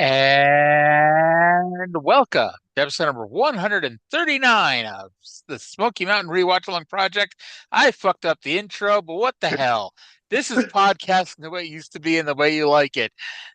And welcome to episode number 139 of the Smoky Mountain Rewatch Along Project. I fucked up the intro, but what the hell? This is podcasting the way it used to be and the way you like it.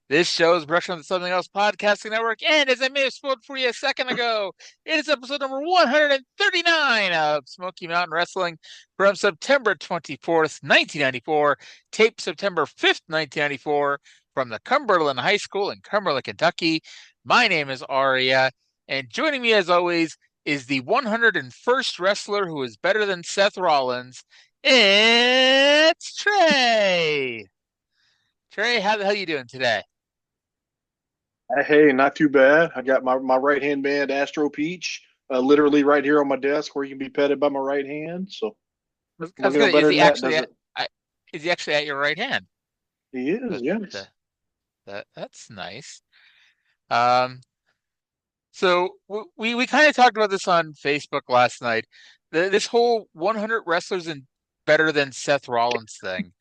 This show is production of the Something Else Podcasting Network, and as I may have spoiled for you a second ago, it is episode number 139 of Smoky Mountain Wrestling from September 24th, 1994, taped September 5th, 1994 from the Cumberland High School in Cumberland, Kentucky. My name is Arya, and joining me as always is the 101st wrestler who is better than Seth Rollins. It's Trae. Trae, how the hell you doing today? Hey, not too bad. I got my right hand man, Astro Peach, literally right here on my desk where you can be petted by my right hand. So I was looking no gonna, better than that, does it? is he actually at your right hand? He is, That, yes. that, that's nice. Um, so we kind of talked about this on Facebook last night. This whole 100 wrestlers and better than Seth Rollins thing.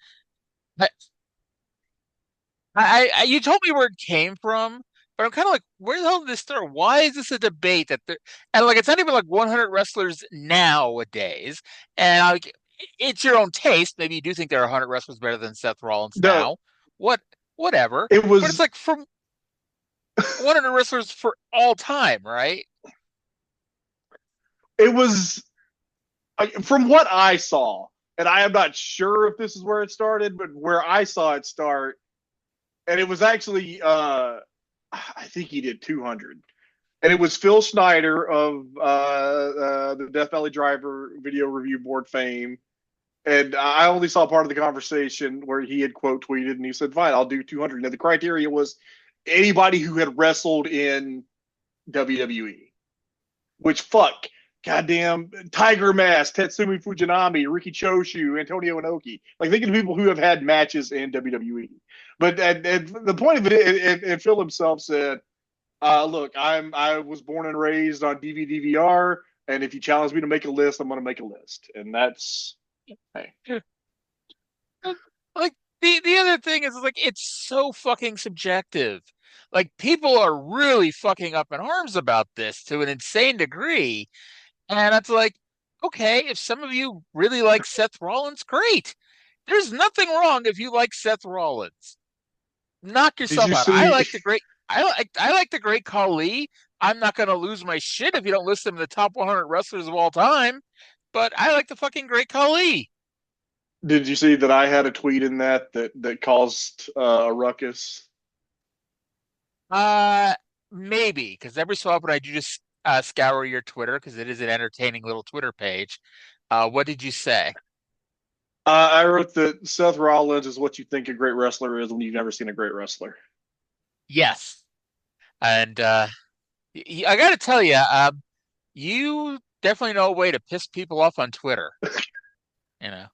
I, you told me where it came from, but I'm kind of like, where the hell did this start? Why is this a debate and like it's not even like 100 wrestlers nowadays, and like it's your own taste. Maybe you do think there are 100 wrestlers better than Seth Rollins No, now. What, whatever. it But it's was like from 100 wrestlers for all time, right? it was from what I saw, and I am not sure if this is where it started, but where I saw it start, and it was actually I think he did 200. And it was Phil Schneider of the Death Valley Driver Video Review Board fame. And I only saw part of the conversation where he had quote tweeted and he said, fine, I'll do 200. And the criteria was anybody who had wrestled in WWE, which fuck, goddamn, Tiger Mask, Tatsumi Fujinami, Ricky Choshu, Antonio Inoki. Like, think of the people who have had matches in WWE. But the point of it, and Phil himself said, look, I was born and raised on DVD, and if you challenge me to make a list, I'm going to make a list, and that's hey. Like the other thing is like it's so fucking subjective. Like people are really fucking up in arms about this to an insane degree. And it's like, okay, if some of you really like Seth Rollins, great. There's nothing wrong if you like Seth Rollins. Knock Did yourself you out. see? I like the great Khali. I'm not gonna lose my shit if you don't list him in the top 100 wrestlers of all time. But I like the fucking great Khali. Did you see that I had a tweet in that caused a ruckus? Uh, maybe because every so often I do just scour your Twitter because it is an entertaining little Twitter page. What did you say? I wrote that Seth Rollins is what you think a great wrestler is when you've never seen a great wrestler. Yes, and I got to tell you, you definitely know a way to piss people off on Twitter. You know,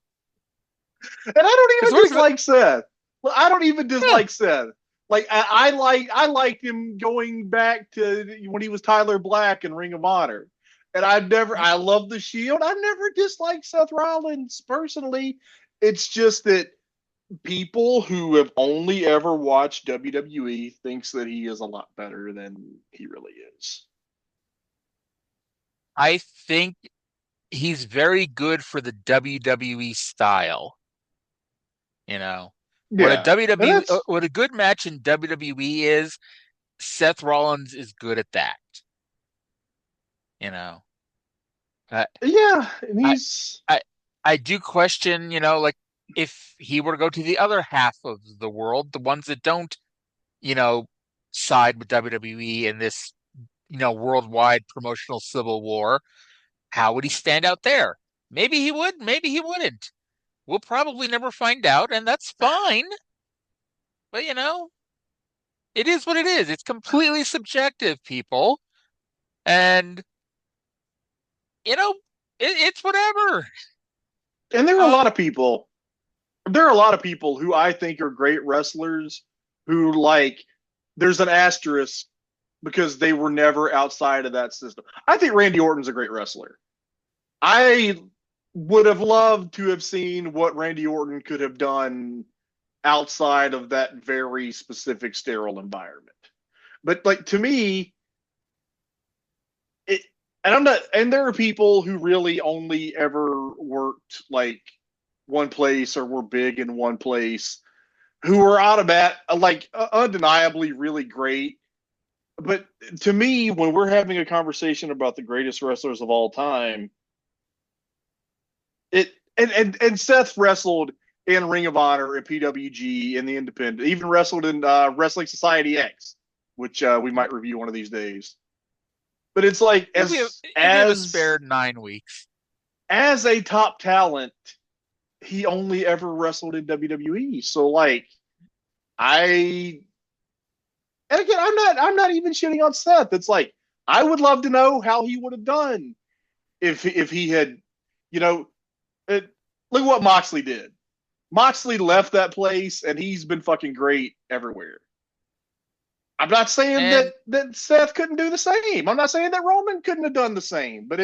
And I don't because even what is it? dislike Seth. Well, I don't even Yeah, dislike Seth. Like I liked him going back to when he was Tyler Black in Ring of Honor. And I love the Shield. I've never disliked Seth Rollins personally. It's just that people who have only ever watched WWE thinks that he is a lot better than he really is. I think he's very good for the WWE style. You know, Yeah. And that's what a good match in WWE is, Seth Rollins is good at that. You know, I, yeah, and I, he's I, I do question, like if he were to go to the other half of the world, the ones that don't, you know, side with WWE in this, worldwide promotional civil war, how would he stand out there? Maybe he would, maybe he wouldn't. We'll probably never find out, and that's fine. But it is what it is. It's completely subjective, people. And, you know, it's whatever. and there are a Um, lot of people there are a lot of people who I think are great wrestlers who like there's an asterisk because they were never outside of that system. I think Randy Orton's a great wrestler. I would have loved to have seen what Randy Orton could have done outside of that very specific sterile environment. But like to me, it and I'm not and there are people who really only ever worked like one place or were big in one place who are automatic like undeniably really great. But to me, when we're having a conversation about the greatest wrestlers of all time, it and Seth wrestled in Ring of Honor and PWG in the Independent, even wrestled in Wrestling Society X, which we might review one of these days. But it's like If we have a spare 9 weeks. as a top talent, he only ever wrestled in WWE. So like I and again I'm not even shitting on Seth. It's like I would love to know how he would have done if he had, you know, it, look what Moxley did. Moxley left that place and he's been fucking great everywhere. I'm not saying And that Seth couldn't do the same. I'm not saying that Roman couldn't have done the same, but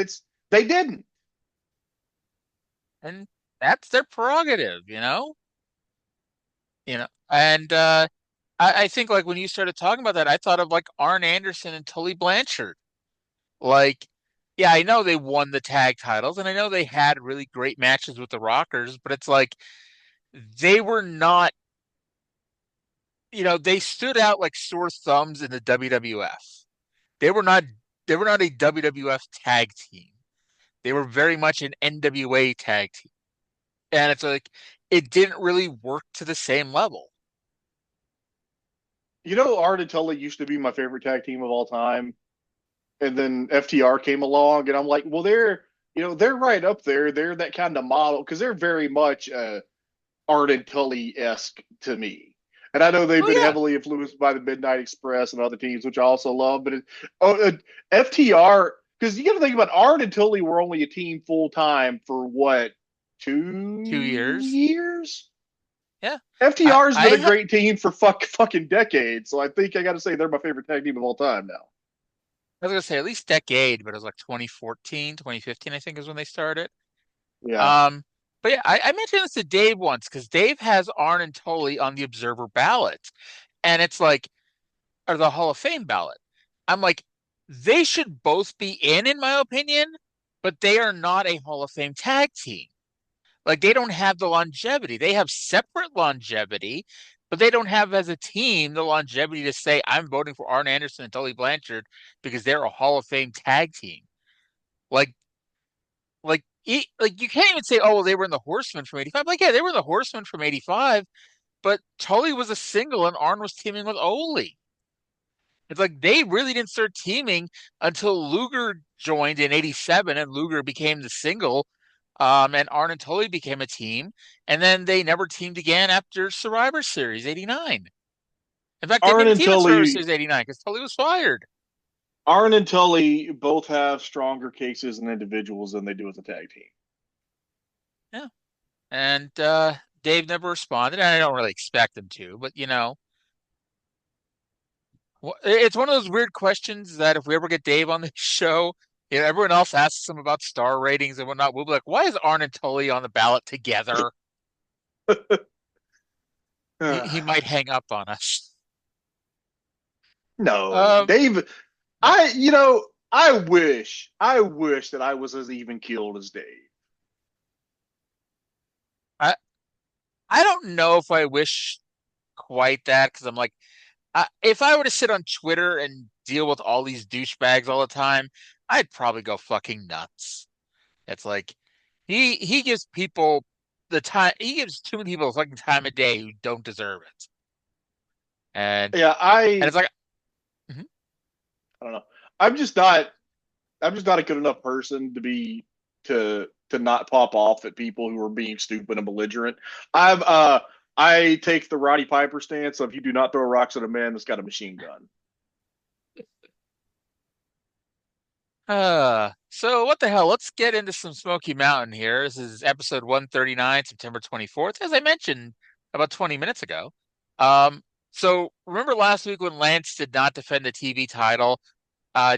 they didn't. and that's their prerogative, And I think like when you started talking about that, I thought of like Arn Anderson and Tully Blanchard. Like, yeah, I know they won the tag titles and I know they had really great matches with the Rockers, but it's like they were not, they stood out like sore thumbs in the WWF. They were not they were not a WWF tag team. They were very much an NWA tag team. And it's like it didn't really work to the same level. You know, Arn and Tully used to be my favorite tag team of all time, and then FTR came along, and I'm like, well, they're right up there. They're that kind of model because they're very much Arn and Tully esque to me. And I know they've Oh been yeah. heavily influenced by the Midnight Express and other teams, which I also love. But FTR, because you got to think about Arn and Tully were only a team full time for what, 2 years. two years? Yeah. I, FTR's I been a ha- great team for fucking decades, so I think I got to say they're my favorite tag team of all time now. I was gonna say at least decade, but it was like 2014, 2015, I think is when they started. Yeah, Um, but yeah, I mentioned this to Dave once because Dave has Arn and Tully on the Observer ballot, and it's like, or the Hall of Fame ballot. I'm like, they should both be in my opinion, but they are not a Hall of Fame tag team. Like they don't have the longevity. They have separate longevity, but they don't have as a team the longevity to say I'm voting for Arn Anderson and Tully Blanchard because they're a Hall of Fame tag team. Like like you can't even say, oh, well, they were in the Horsemen from '85. Like, yeah, they were in the Horsemen from '85, but Tully was a single and Arn was teaming with Ole. It's like they really didn't start teaming until Luger joined in '87 and Luger became the single. And Arn and Tully became a team, and then they never teamed again after Survivor Series '89. In fact, they didn't Arn even and team in Survivor Tully, Series '89 because Tully was fired. Arn and Tully both have stronger cases and individuals than they do as a tag team. Yeah. And Dave never responded, and I don't really expect him to, but it's one of those weird questions that if we ever get Dave on the show, everyone else asks him about star ratings and whatnot. We'll be like, why is Arn and Tully on the ballot together? He might hang up on us. No, Um, Dave. I wish that I was as even keeled as Dave. I I don't know if I wish quite that because I'm like, if I were to sit on Twitter and deal with all these douchebags all the time, I'd probably go fucking nuts. It's like he gives people the time. He gives too many people the fucking time of day who don't deserve it. And Yeah, and it's like, mhm. I don't know. I'm just not. I'm just not a good enough person to not pop off at people who are being stupid and belligerent. I take the Roddy Piper stance of you do not throw rocks at a man that's got a machine gun. So what the hell? Let's get into some Smoky Mountain here. This is episode 139, September 24th, as I mentioned about 20 minutes ago. Um, so remember last week when Lance did not defend the TV title?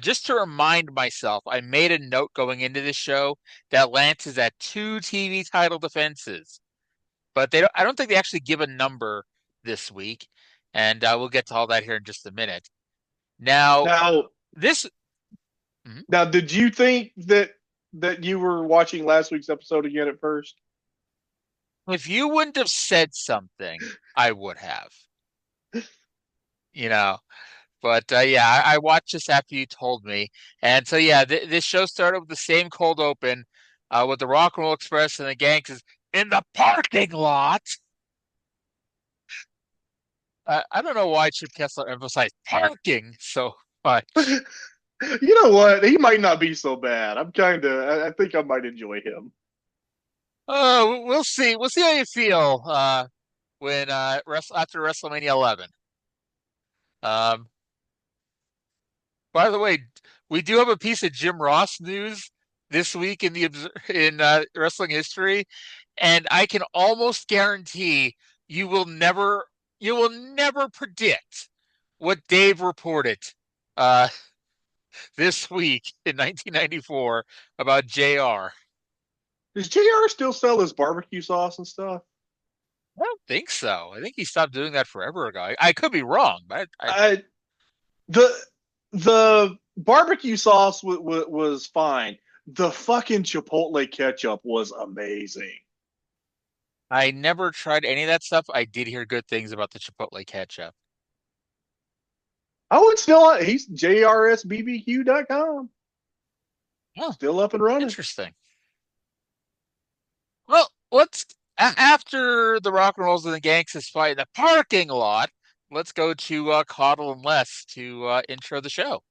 Just to remind myself, I made a note going into this show that Lance is at 2 TV title defenses, but I don't think they actually give a number this week, and we'll get to all that here in just a minute. Now, Now, this. Mhm. now, did you think that you were watching last week's episode again at first? If you wouldn't have said something, I would have. You know, but yeah, I watched this after you told me, and so yeah, this show started with the same cold open, with the Rock and Roll Express and the Gangstas in the parking lot. I don't know why Chip Kessler emphasized parking so much. You know what? He might not be so bad. I think I might enjoy him. We'll see. We'll see how you feel when after WrestleMania 11. Um, by the way, we do have a piece of Jim Ross news this week in wrestling history, and I can almost guarantee you will never predict what Dave reported uh, this week in 1994 about JR. Does JR still sell his barbecue sauce and stuff? I don't think so. I think he stopped doing that forever ago. I could be wrong, but The the barbecue sauce was fine. The fucking chipotle ketchup was amazing. I never tried any of that stuff. I did hear good things about the Chipotle ketchup. Oh, it's still on. He's jrsbbq.com. Oh, Still up and running. interesting. Well, after the Rock and Rolls and the Gangstas fight in the parking lot, let's go to Caudle and Les to intro the show.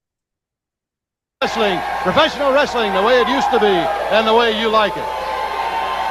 Wrestling, professional wrestling, the way it used to be and the way you like it.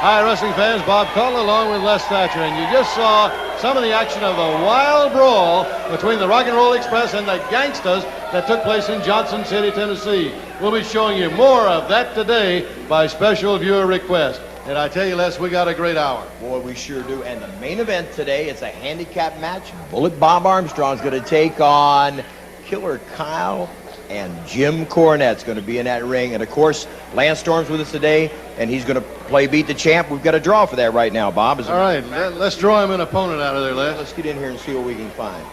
Hi, wrestling fans. Bob Caudle along with Les Thatcher, and you just saw some of the action of the wild brawl between the Rock and Roll Express and the Gangstas that took place in Johnson City, Tennessee. We'll be showing you more of that today by special viewer request. And I tell you, Les, we got a great hour. Boy, we sure do. And the main event today is a handicap match. Bullet Bob Armstrong's going to take on Killer Kyle, and Jim Cornette's going to be in that ring. And, of course, Lance Storm's with us today, and he's going to play Beat the Champ. We've got a draw for that right now, Bob. All right, let's draw him an opponent out of there, Les. Let's get in here and see what we can find.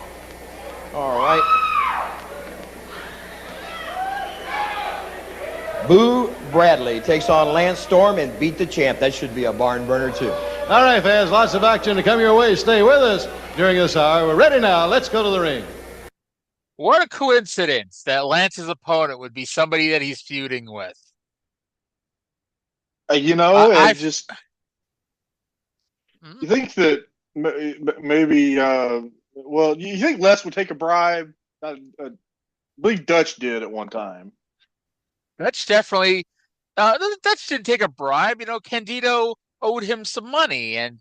All right. Boo Bradley takes on Lance Storm and Beat the Champ. That should be a barn burner, too. All right, fans, lots of action to come your way. Stay with us during this hour. We're ready now. Let's go to the ring. What a coincidence that Lance's opponent would be somebody that he's feuding with. You think that maybe, well, you think Les would take a bribe? I believe Dutch did at one time. Dutch definitely, Dutch didn't take a bribe. Candido owed him some money, and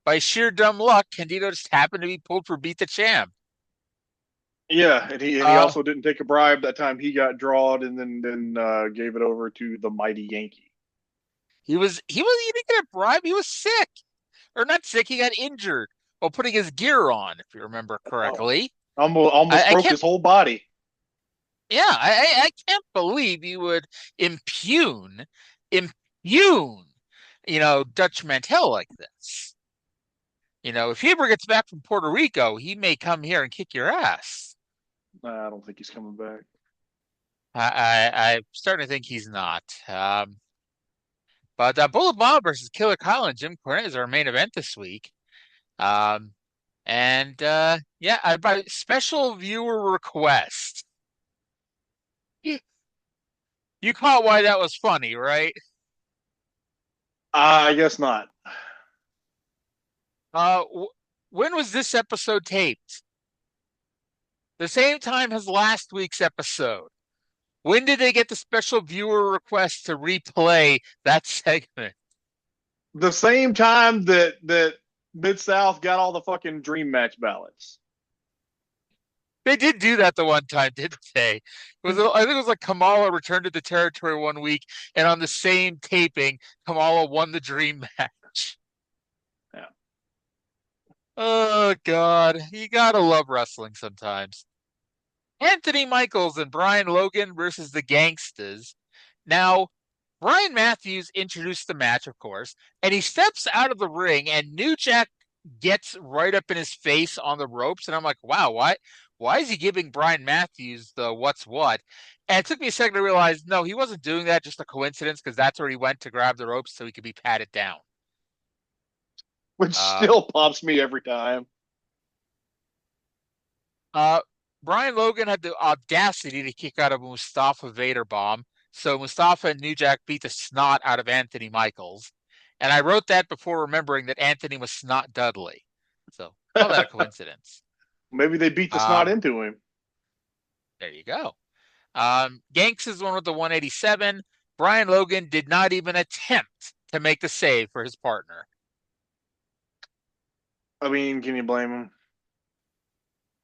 by sheer dumb luck, Candido just happened to be pulled for Beat the Champ. Yeah, and he also didn't take a bribe that time. He got drawed and then gave it over to the mighty Yankee. He didn't get a bribe. He was sick, or not sick. He got injured while putting his gear on, if you remember correctly. Almost broke his whole body. Yeah, I can't believe you would impugn, Dutch Mantel like this. If he ever gets back from Puerto Rico, he may come here and kick your ass. I don't think he's coming back. I'm starting to think he's not. But Bullet Bob versus Killer Kyle and Jim Cornette is our main event this week. By special viewer request. You caught why that was funny, right? I guess not. When was this episode taped? The same time as last week's episode. When did they get the special viewer request to replay that segment? The same time that Mid-South got all the fucking dream match ballots. They did do that the one time, didn't they? I think it was like Kamala returned to the territory one week, and on the same taping, Kamala won the dream match. Yeah. Oh, God. You gotta love wrestling sometimes. Anthony Michaels and Brian Logan versus the Gangstas. Now, Brian Matthews introduced the match, of course, and he steps out of the ring, and New Jack gets right up in his face on the ropes, and I'm like, wow, why is he giving Brian Matthews the what's what? And it took me a second to realize, no, he wasn't doing that, just a coincidence, because that's where he went to grab the ropes so he could be patted down. Which still pops me every time. Brian Logan had the audacity to kick out a Mustafa Vader bomb, so Mustafa and New Jack beat the snot out of Anthony Michaels. And I wrote that before remembering that Anthony was Snot Dudley. So, call that a coincidence. Maybe they beat the snot into him. There you go. Gangstas won with the 187. Brian Logan did not even attempt to make the save for his partner. I mean, can you blame him?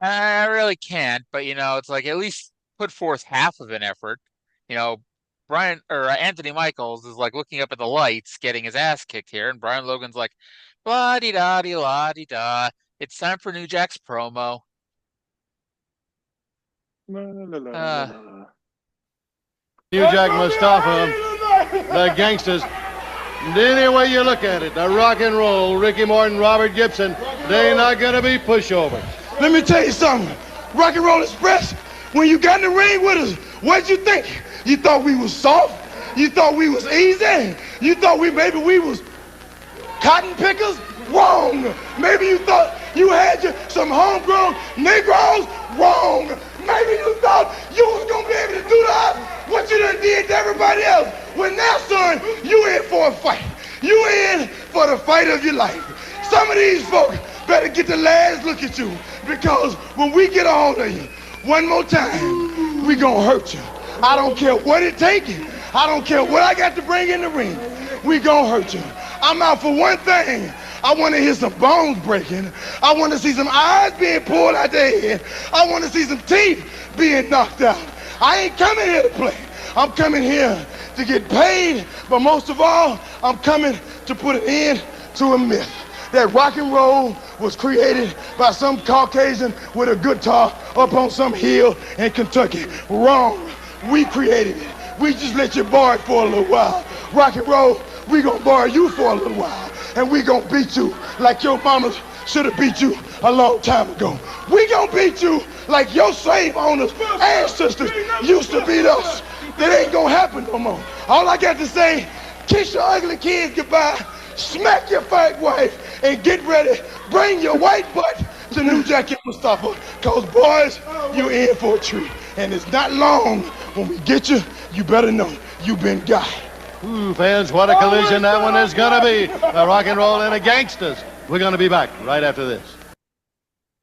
I really can't, but it's like at least put forth half of an effort. Brian or Anthony Michaels is like looking up at the lights, getting his ass kicked here, and Brian Logan's like, blah de da de la de da. It's time for New Jack's promo. New Jack Mustafa, the Gangstas. Any way you look at it, the rock and roll, Ricky Morton, Robert Gibson, they're not going to be pushovers. Let me tell you something. Rock and Roll Express, when you got in the ring with us, what'd you think? You thought we was soft? You thought we was easy? You thought maybe we was cotton pickers? Wrong. Maybe you thought you had some homegrown Negroes? Wrong. Maybe you thought you was going to be able to do to us what you done did to everybody else. Well, now, son, you in for a fight. You in for the fight of your life. Some of these folks better get the last look at you, because when we get a hold of you one more time, we gonna hurt you. I don't care what it takes. I don't care what I got to bring in the ring. We gonna hurt you. I'm out for one thing. I want to hear some bones breaking. I want to see some eyes being pulled out their head. I want to see some teeth being knocked out. I ain't coming here to play. I'm coming here to get paid, but most of all, I'm coming to put an end to a myth. That rock and roll was created by some Caucasian with a guitar up on some hill in Kentucky. Wrong. We created it. We just let you borrow it for a little while. Rock and roll, we gonna borrow you for a little while. And we gonna beat you like your mamas should have beat you a long time ago. We gonna beat you like your slave owners' ancestors used to beat us. That ain't gonna happen no more. All I got to say, kiss your ugly kids goodbye, smack your fat wife, and get ready. Bring your white butt to New Jack and Mustafa, cause boys, you in for a treat. And it's not long when we get you, you better know you been got. Ooh, fans, what a collision that one is gonna be. The Rock and Roll and the Gangstas. We're gonna be back right after this.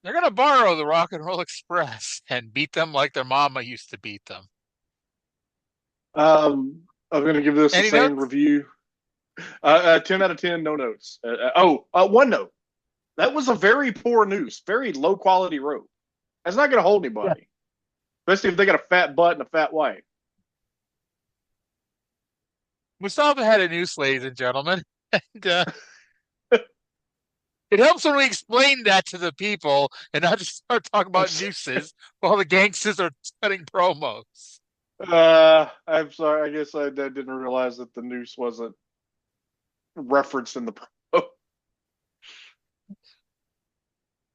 They're gonna borrow the Rock and Roll Express and beat them like their mama used to beat them. I'm gonna give this Any the same notes? review. 10 out of 10, no notes. One note. That was a very poor noose, very low quality rope. That's not gonna hold anybody. Especially if they got a fat butt and a fat wife. Mustafa had a noose, ladies and gentlemen. And it helps when we explain that to the people and not just start talking about nooses while the Gangstas are cutting promos. I'm sorry. I guess I didn't realize that the noose wasn't referenced in the promo.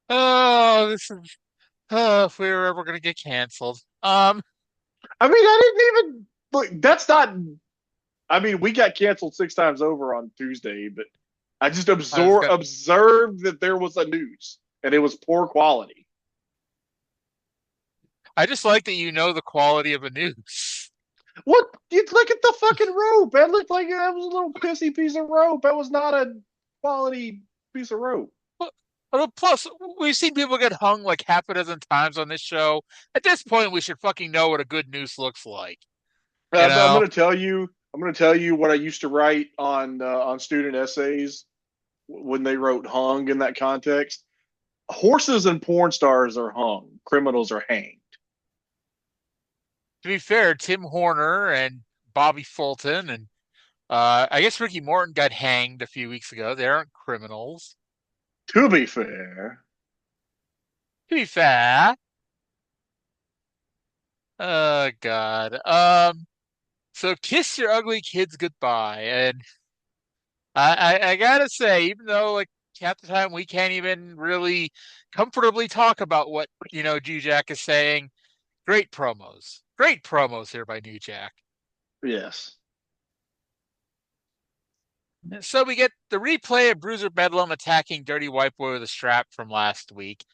Oh, this is if we were ever going to get canceled. I mean, I didn't even look. That's not. I mean, we got canceled 6 times over on Tuesday, but I just observed that there was a noose and it was poor quality. I just like that you know the quality of a noose. What? You look at the fucking rope. That looked like that was a little pissy piece of rope. That was not a quality piece of rope. Plus, we've seen people get hung like half a dozen times on this show. At this point, we should fucking know what a good noose looks like. I'm going to tell you. I'm going to tell you what I used to write on student essays when they wrote hung in that context. Horses and porn stars are hung. Criminals are hanged. To be fair, Tim Horner and Bobby Fulton and I guess Ricky Morton got hanged a few weeks ago. They aren't criminals. To be fair. Oh, God. So kiss your ugly kids goodbye. And I gotta say, even though like half the time we can't even really comfortably talk about what, New Jack is saying. Great promos here by New Jack. Yes. So we get the replay of Bruiser Bedlam attacking Dirty White Boy with a strap from last week.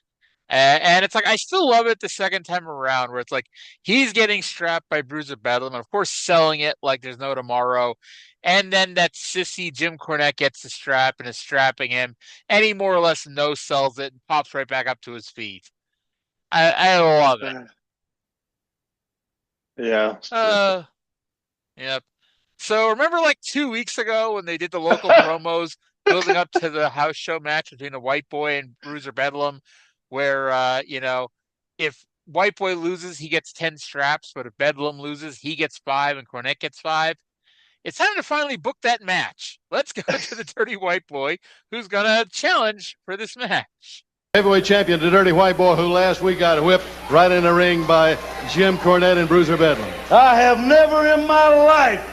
And it's like, I still love it the second time around, where it's like he's getting strapped by Bruiser Bedlam, and of course selling it like there's no tomorrow. And then that sissy Jim Cornette gets the strap and is strapping him, and he more or less no-sells it and pops right back up to his feet. I love it. Yeah. Yep. So remember like 2 weeks ago when they did the local promos building up to the house show match between the White Boy and Bruiser Bedlam, where, if White Boy loses, he gets 10 straps, but if Bedlam loses, he gets 5 and Cornette gets 5. It's time to finally book that match. Let's go to the Dirty White Boy, who's going to challenge for this match. Heavyweight champion, the Dirty White Boy, who last week got whipped right in the ring by Jim Cornette and Bruiser Bedlam. I have never in my life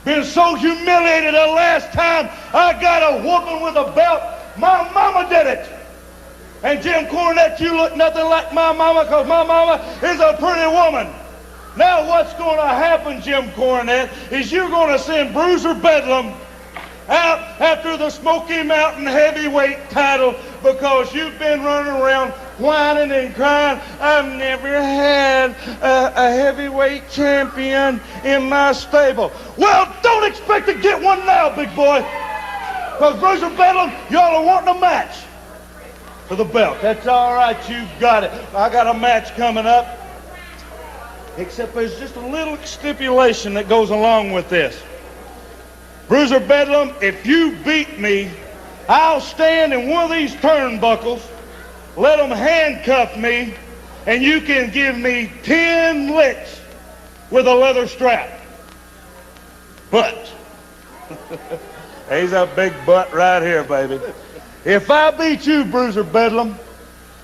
been so humiliated the last time I got a whooping with a belt. My mama did it. And Jim Cornette, you look nothing like my mama, because my mama is a pretty woman. Now what's going to happen, Jim Cornette, is you're going to send Bruiser Bedlam out after the Smoky Mountain heavyweight title, because you've been running around whining and crying. I've never had a heavyweight champion in my stable. Well, don't expect to get one now, big boy, because Bruiser Bedlam, y'all are wanting a match for the belt. That's all right, you got it. I got a match coming up, except there's just a little stipulation that goes along with this. Bruiser Bedlam, if you beat me, I'll stand in one of these turnbuckles, let them handcuff me, and you can give me 10 licks with a leather strap. But, he's a big butt right here, baby. If I beat you, Bruiser Bedlam,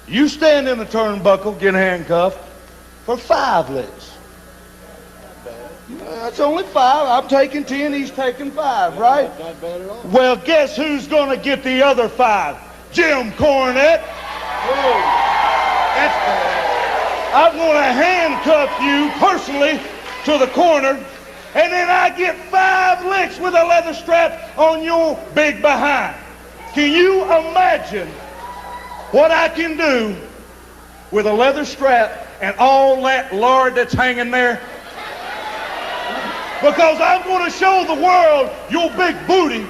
you stand in the turnbuckle, get handcuffed, for 5 licks. That's only 5. I'm taking 10, he's taking 5, right? Not bad at all. Well, guess who's going to get the other 5? Jim Cornette. Oh, that's bad. I'm going to handcuff you personally to the corner, and then I get 5 licks with a leather strap on your big behind. Can you imagine what I can do with a leather strap and all that lard that's hanging there? Because I'm going to show the world your big booty,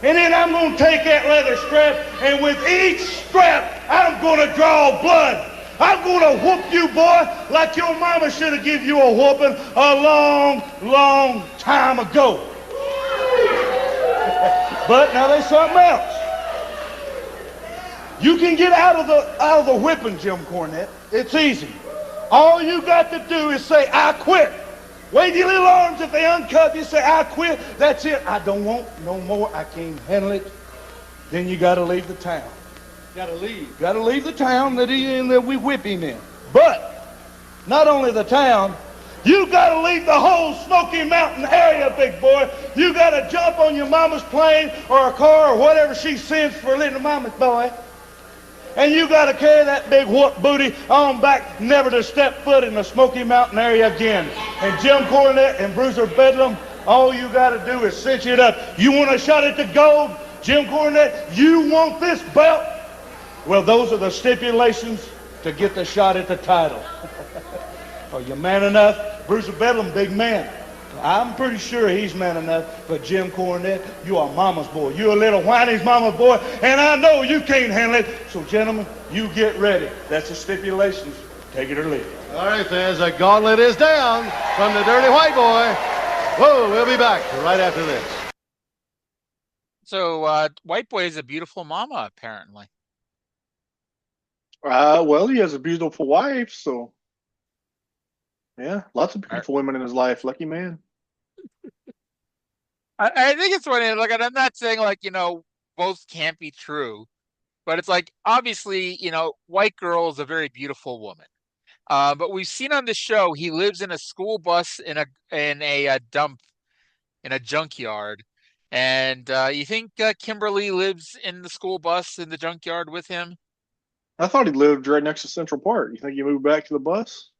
and then I'm going to take that leather strap, and with each strap, I'm going to draw blood. I'm going to whoop you, boy, like your mama should have given you a whooping a long, long time ago. But now there's something else. You can get out of the whipping, Jim Cornette. It's easy. All you got to do is say, I quit. Wave your little arms. If they uncuff you, say, I quit. That's it. I don't want no more. I can't handle it. Then you got to leave the town. Got to leave. Got to leave the town that we whip him in. But not only the town, you got to leave the whole Smoky Mountain area, big boy. You got to jump on your mama's plane or a car or whatever she sends for little mama's boy. And you got to carry that big whoop booty on back, never to step foot in the Smoky Mountain area again. And Jim Cornette and Bruiser Bedlam, all you got to do is cinch it up. You want a shot at the gold? Jim Cornette, you want this belt? Well, those are the stipulations to get the shot at the title. Are you man enough? Bruiser Bedlam, big man. I'm pretty sure he's man enough, but Jim Cornette, you are mama's boy. You're a little whiny's mama's boy, and I know you can't handle it. So, gentlemen, you get ready. That's the stipulations. Take it or leave it. All right, fans, the gauntlet is down from the Dirty White Boy. Whoa, we'll be back right after this. So, White Boy is a beautiful mama, apparently. Well, he has a beautiful wife, so yeah, lots of beautiful women in his life. Lucky man. I think it's funny. Like, I'm not saying both can't be true, but it's like obviously White Girl is a very beautiful woman. But we've seen on the show he lives in a school bus in a dump in a junkyard, And you think Kimberly lives in the school bus in the junkyard with him? I thought he lived right next to Central Park. You think he moved back to the bus?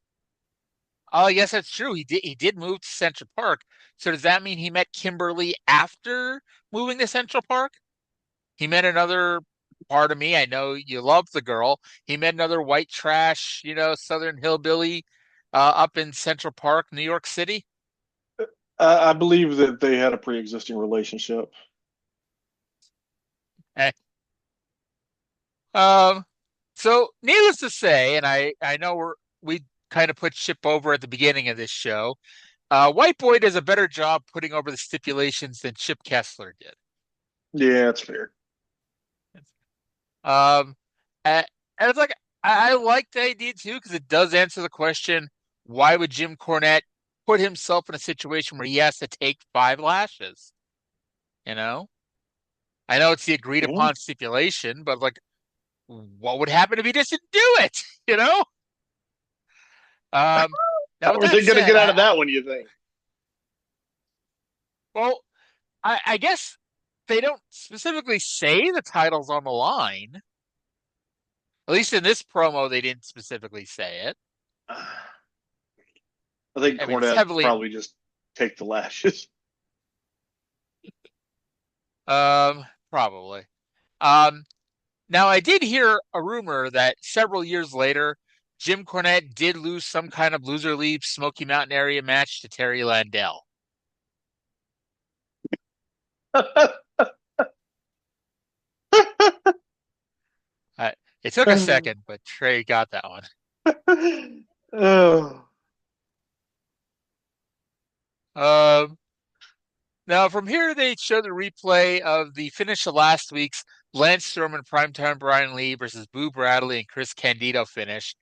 Oh, yes, that's true. He did move to Central Park. So does that mean he met Kimberly after moving to Central Park? He met another part of me. I know you love the girl. He met another white trash, Southern hillbilly up in Central Park, New York City. I believe that they had a pre-existing relationship. Eh. Um, so needless to say, and I know we kind of put Chip over at the beginning of this show. White Boy does a better job putting over the stipulations than Chip Kessler did. Yeah, that's fair. Um, and it's like I like the idea too because it does answer the question: why would Jim Cornette put himself in a situation where he has to take 5 lashes? You know, I know it's the agreed Yeah. upon stipulation, but like, what would happen if he just didn't do it? You know. Now How with are that they going to said, get out of that one, you think? well, I guess they don't specifically say the title's on the line. At least in this promo, they didn't specifically say it. I think I mean, it's Cornette heavily probably just take the lashes. probably. Um, Now I did hear a rumor that several years later, Jim Cornette did lose some kind of loser leave Smoky Mountain area match to Terry Landell. Uh, it took a second, but Trae got that one. Oh. Um, Now, from here, they show the replay of the finish of last week's Lance Storm and Primetime Brian Lee versus Boo Bradley and Chris Candido finish.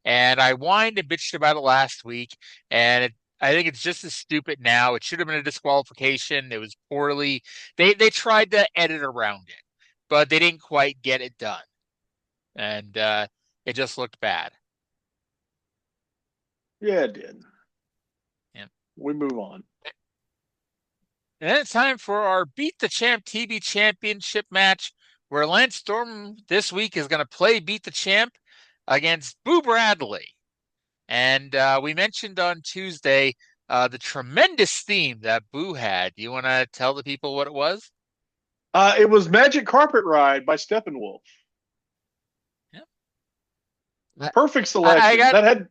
And I whined and bitched about it last week, and I think it's just as stupid now. It should have been a disqualification. It was poorly. They tried to edit around it, but they didn't quite get it done, and it just looked bad. Yeah, it did. Yeah. We move on. And then it's time for our Beat the Champ TV Championship match, where Lance Storm this week is going to play Beat the Champ against Boo Bradley. And we mentioned on Tuesday the tremendous theme that Boo had. Do you want to tell the people what it was? It was Magic Carpet Ride by Steppenwolf. Yeah. Perfect selection.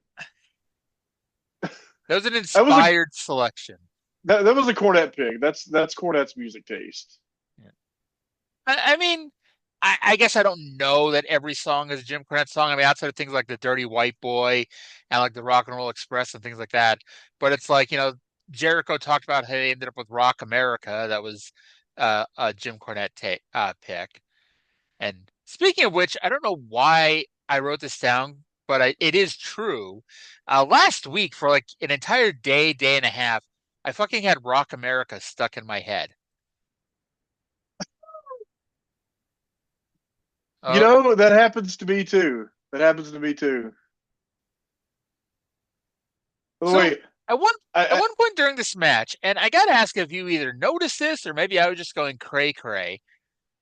That was an inspired selection. That was a Cornette pick. That's Cornette's music taste. Yeah. I mean, I guess I don't know that every song is a Jim Cornette song. I mean, outside of things like the Dirty White Boy and like the Rock and Roll Express and things like that. But it's like, Jericho talked about how they ended up with Rock America. That was a Jim Cornette pick. And speaking of which, I don't know why I wrote this down, but it is true. Last week, for like an entire day, day and a half, I fucking had Rock America stuck in my head. That happens to me too. By the way, at one point during this match, and I gotta ask if you either noticed this or maybe I was just going cray cray,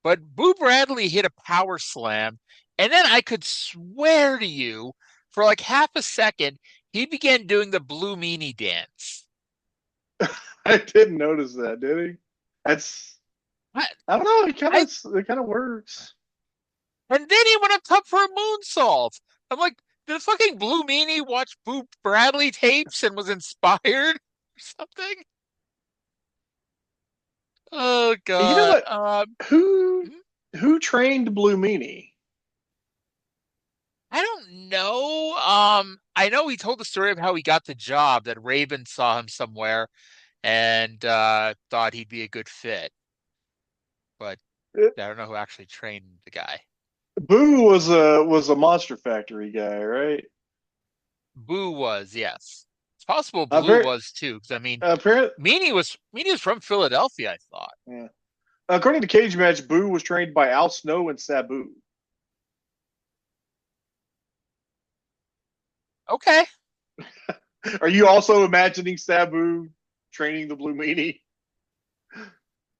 but Boo Bradley hit a power slam, and then I could swear to you, for like half a second, he began doing the Blue Meanie dance. I didn't notice that, did he? I don't know. It kind of works. And then he went up top for a moonsault. I'm like, did fucking Blue Meanie watch Boo Bradley tapes and was inspired or something? Oh God! You know what? Who trained Blue Meanie? I don't know. I know he told the story of how he got the job. That Raven saw him somewhere and thought he'd be a good fit, but I don't know who actually trained the guy. Boo was a Monster Factory guy, right? Boo was, yes. It's possible Blue was too, because I mean, Meanie was from Philadelphia, I thought. Yeah. According to Cage Match, Boo was trained by Al Snow and Sabu. Okay. Are you also imagining Sabu training the Blue Meanie?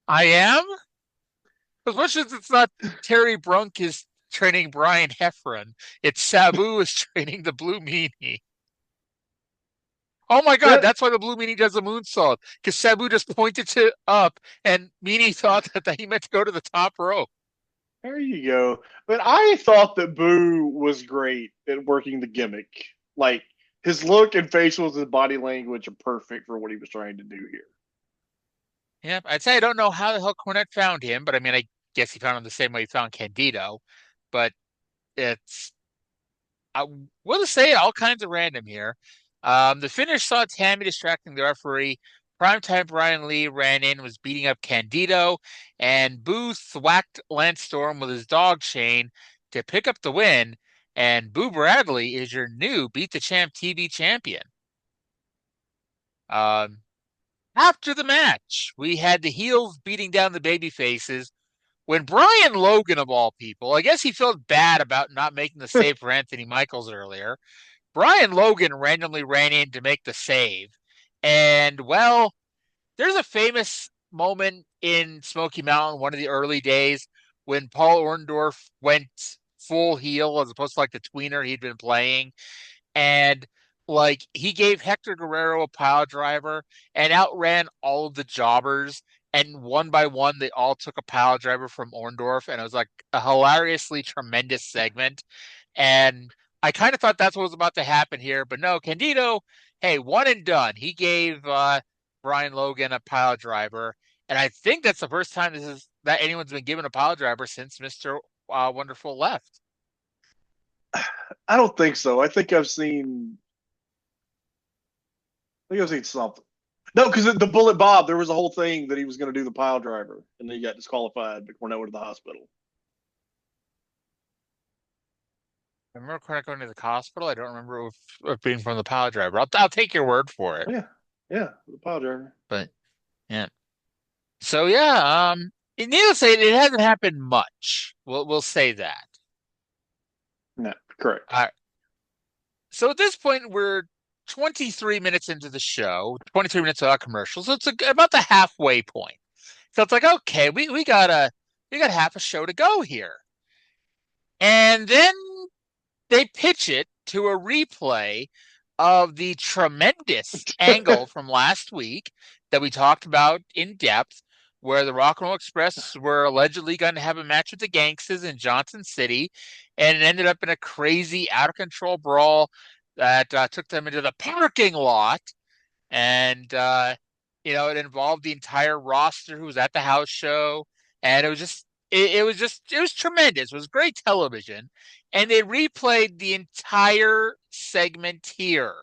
I am? As much as it's not Terry Brunk is training Brian Heffron, it's Sabu is training the Blue Meanie. Oh my God, That that's why the Blue Meanie does a moonsault. Because Sabu just pointed to up and Meanie thought that he meant to go to the top rope. There you go. But I thought that Boo was great at working the gimmick. Like his look and facials and body language are perfect for what he was trying to do here. Yeah, I'd say I don't know how the hell Cornette found him, but I mean, I guess he found him the same way he found Candido. But it's, I will say all kinds of random here. The finish saw Tammy distracting the referee. Primetime Brian Lee ran in, was beating up Candido, and Booth whacked Lance Storm with his dog chain to pick up the win. And Boo Bradley is your new Beat the Champ TV champion. Um, After the match, we had the heels beating down the baby faces when Brian Logan, of all people, I guess he felt bad about not making the save for Anthony Michaels earlier. Brian Logan randomly ran in to make the save. And, well, there's a famous moment in Smoky Mountain, one of the early days, when Paul Orndorff went full heel as opposed to like the tweener he'd been playing. And like he gave Hector Guerrero a pile driver and outran all of the jobbers. And one by one, they all took a pile driver from Orndorff, and it was like a hilariously tremendous segment. And I kind of thought that's what was about to happen here, but no, Candido, hey, one and done. He gave Brian Logan a pile driver, and I think that's the first time that anyone's been given a pile driver since Mr. Wonderful left. I don't think so. I think I've seen. I think I've seen something. No, because the Bullet Bob, there was a whole thing that he was going to do the pile driver, and then he got disqualified. But Cornette went to the hospital. I remember Cornette going to the hospital. I don't remember if being from the pile driver. I'll take your word for it. Yeah, yeah, the pile driver. But yeah. So yeah, needless to say, it hasn't happened much. We'll say that. No, correct. All right. So at this point, we're 23 minutes into the show, 23 minutes without commercials. So it's about the halfway point. So it's like, okay, we got half a show to go here. And then they pitch it to a replay of the tremendous angle from last week that we talked about in depth, where the Rock and Roll Express were allegedly going to have a match with the Gangstas in Johnson City, and it ended up in a crazy, out of control brawl that took them into the parking lot, and it involved the entire roster who was at the house show, and it was just it was tremendous. It was great television, and they replayed the entire segment here.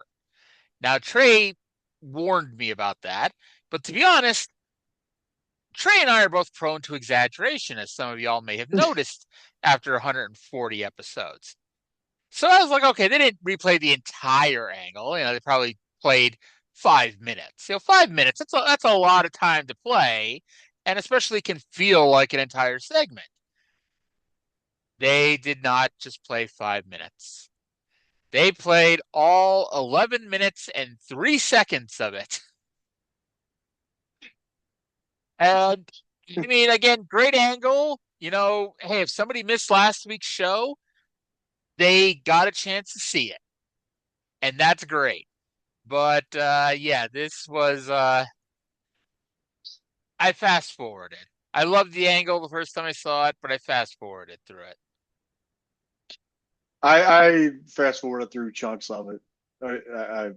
Now, Trae warned me about that, but to be honest, Trae and I are both prone to exaggeration, as some of y'all may have noticed after 140 episodes. So I was like, okay, they didn't replay the entire angle. They probably played 5 minutes. 5 minutes, that's a lot of time to play, and especially can feel like an entire segment. They did not just play 5 minutes. They played all 11 minutes and 3 seconds of it. And I mean, again, great angle. Hey, if somebody missed last week's show, they got a chance to see it. And that's great. But yeah, this was I fast forwarded. I loved the angle the first time I saw it, but I fast forwarded through it. I fast forwarded through chunks of it. I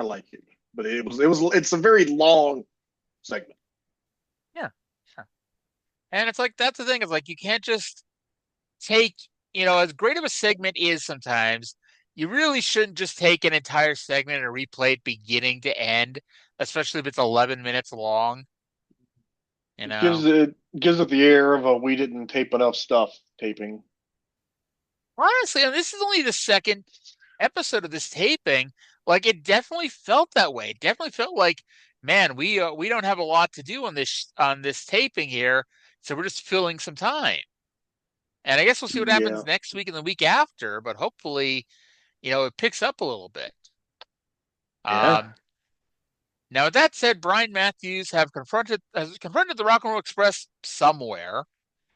like it, but it's a very long segment. Yeah. And it's like that's the thing. It's like you can't just take, as great of a segment is sometimes, you really shouldn't just take an entire segment and replay it beginning to end, especially if it's 11 minutes long. Gives it the air of a we didn't tape enough stuff taping. Honestly, and this is only the second episode of this taping. Like it definitely felt that way. It definitely felt like, man, we don't have a lot to do on this taping here, so we're just filling some time. And I guess we'll see what happens next week and the week after, but hopefully, it picks up a little bit. Yeah. Now, with that said, Brian Matthews has confronted the Rock and Roll Express somewhere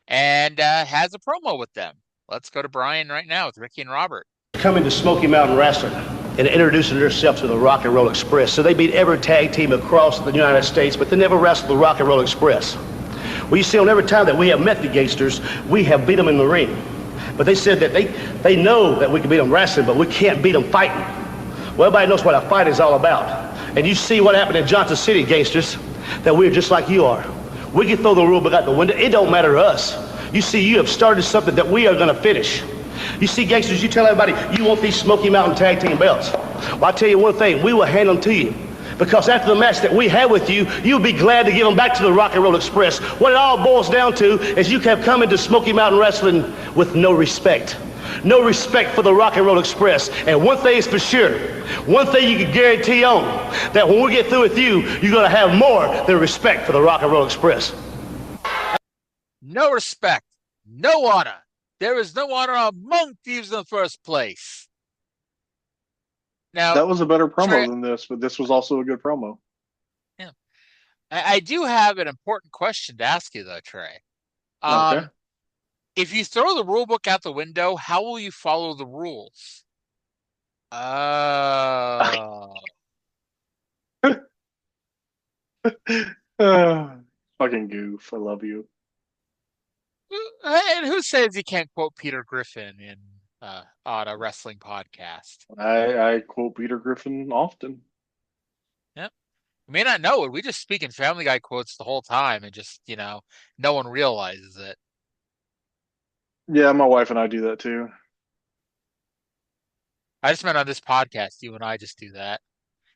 and has a promo with them. Let's go to Brian right now with Ricky and Robert. Coming to Smoky Mountain Wrestling and introducing themselves to the Rock and Roll Express. So they beat every tag team across the United States, but they never wrestled the Rock and Roll Express. Well, you see, on every time that we have met the Gangstas, we have beat them in the ring. But they said that they know that we can beat them wrestling, but we can't beat them fighting. Well, everybody knows what a fight is all about. And you see what happened in Johnson City, Gangstas, that we're just like you are. We can throw the rule book out the window. It don't matter to us. You see, you have started something that we are going to finish. You see, Gangstas, you tell everybody you want these Smoky Mountain Tag Team belts. Well, I'll tell you one thing. We will hand them to you. Because after the match that we had with you, you'll be glad to give them back to the Rock and Roll Express. What it all boils down to is you have come into Smoky Mountain Wrestling with no respect. No respect for the Rock and Roll Express. And one thing is for sure. One thing you can guarantee on, that when we get through with you, you're going to have more than respect for the Rock and Roll Express. No respect. No honor. There is no honor among thieves in the first place. Now, That was a better promo Trae, than this, but this was also a good promo. yeah. I do have an important question to ask you, though, Trae. Okay. If you throw the rule book out the window, how will you follow the rules? Oh. Fucking goof. I love you. And who says you can't quote Peter Griffin on a wrestling podcast? I quote Peter Griffin often. Yep. You may not know it. We just speak in Family Guy quotes the whole time and just, no one realizes it. Yeah, my wife and I do that too. I just meant on this podcast, you and I just do that.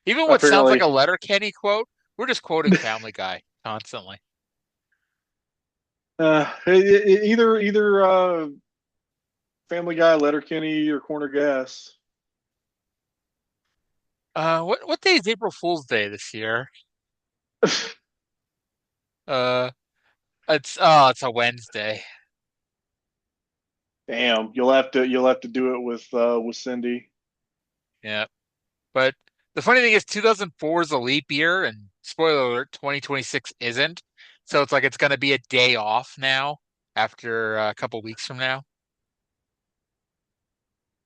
Even what sounds Apparently. like a Letterkenny quote, we're just quoting Family Guy constantly. Either Family Guy, Letterkenny, or Corner Gas. What day is April Fool's Day this year? It's a Wednesday. Damn, you'll have to do it with Cindy. Yeah. But the funny thing is 2004 is a leap year, and spoiler alert, 2026 isn't. So it's like it's going to be a day off now after a couple weeks from now.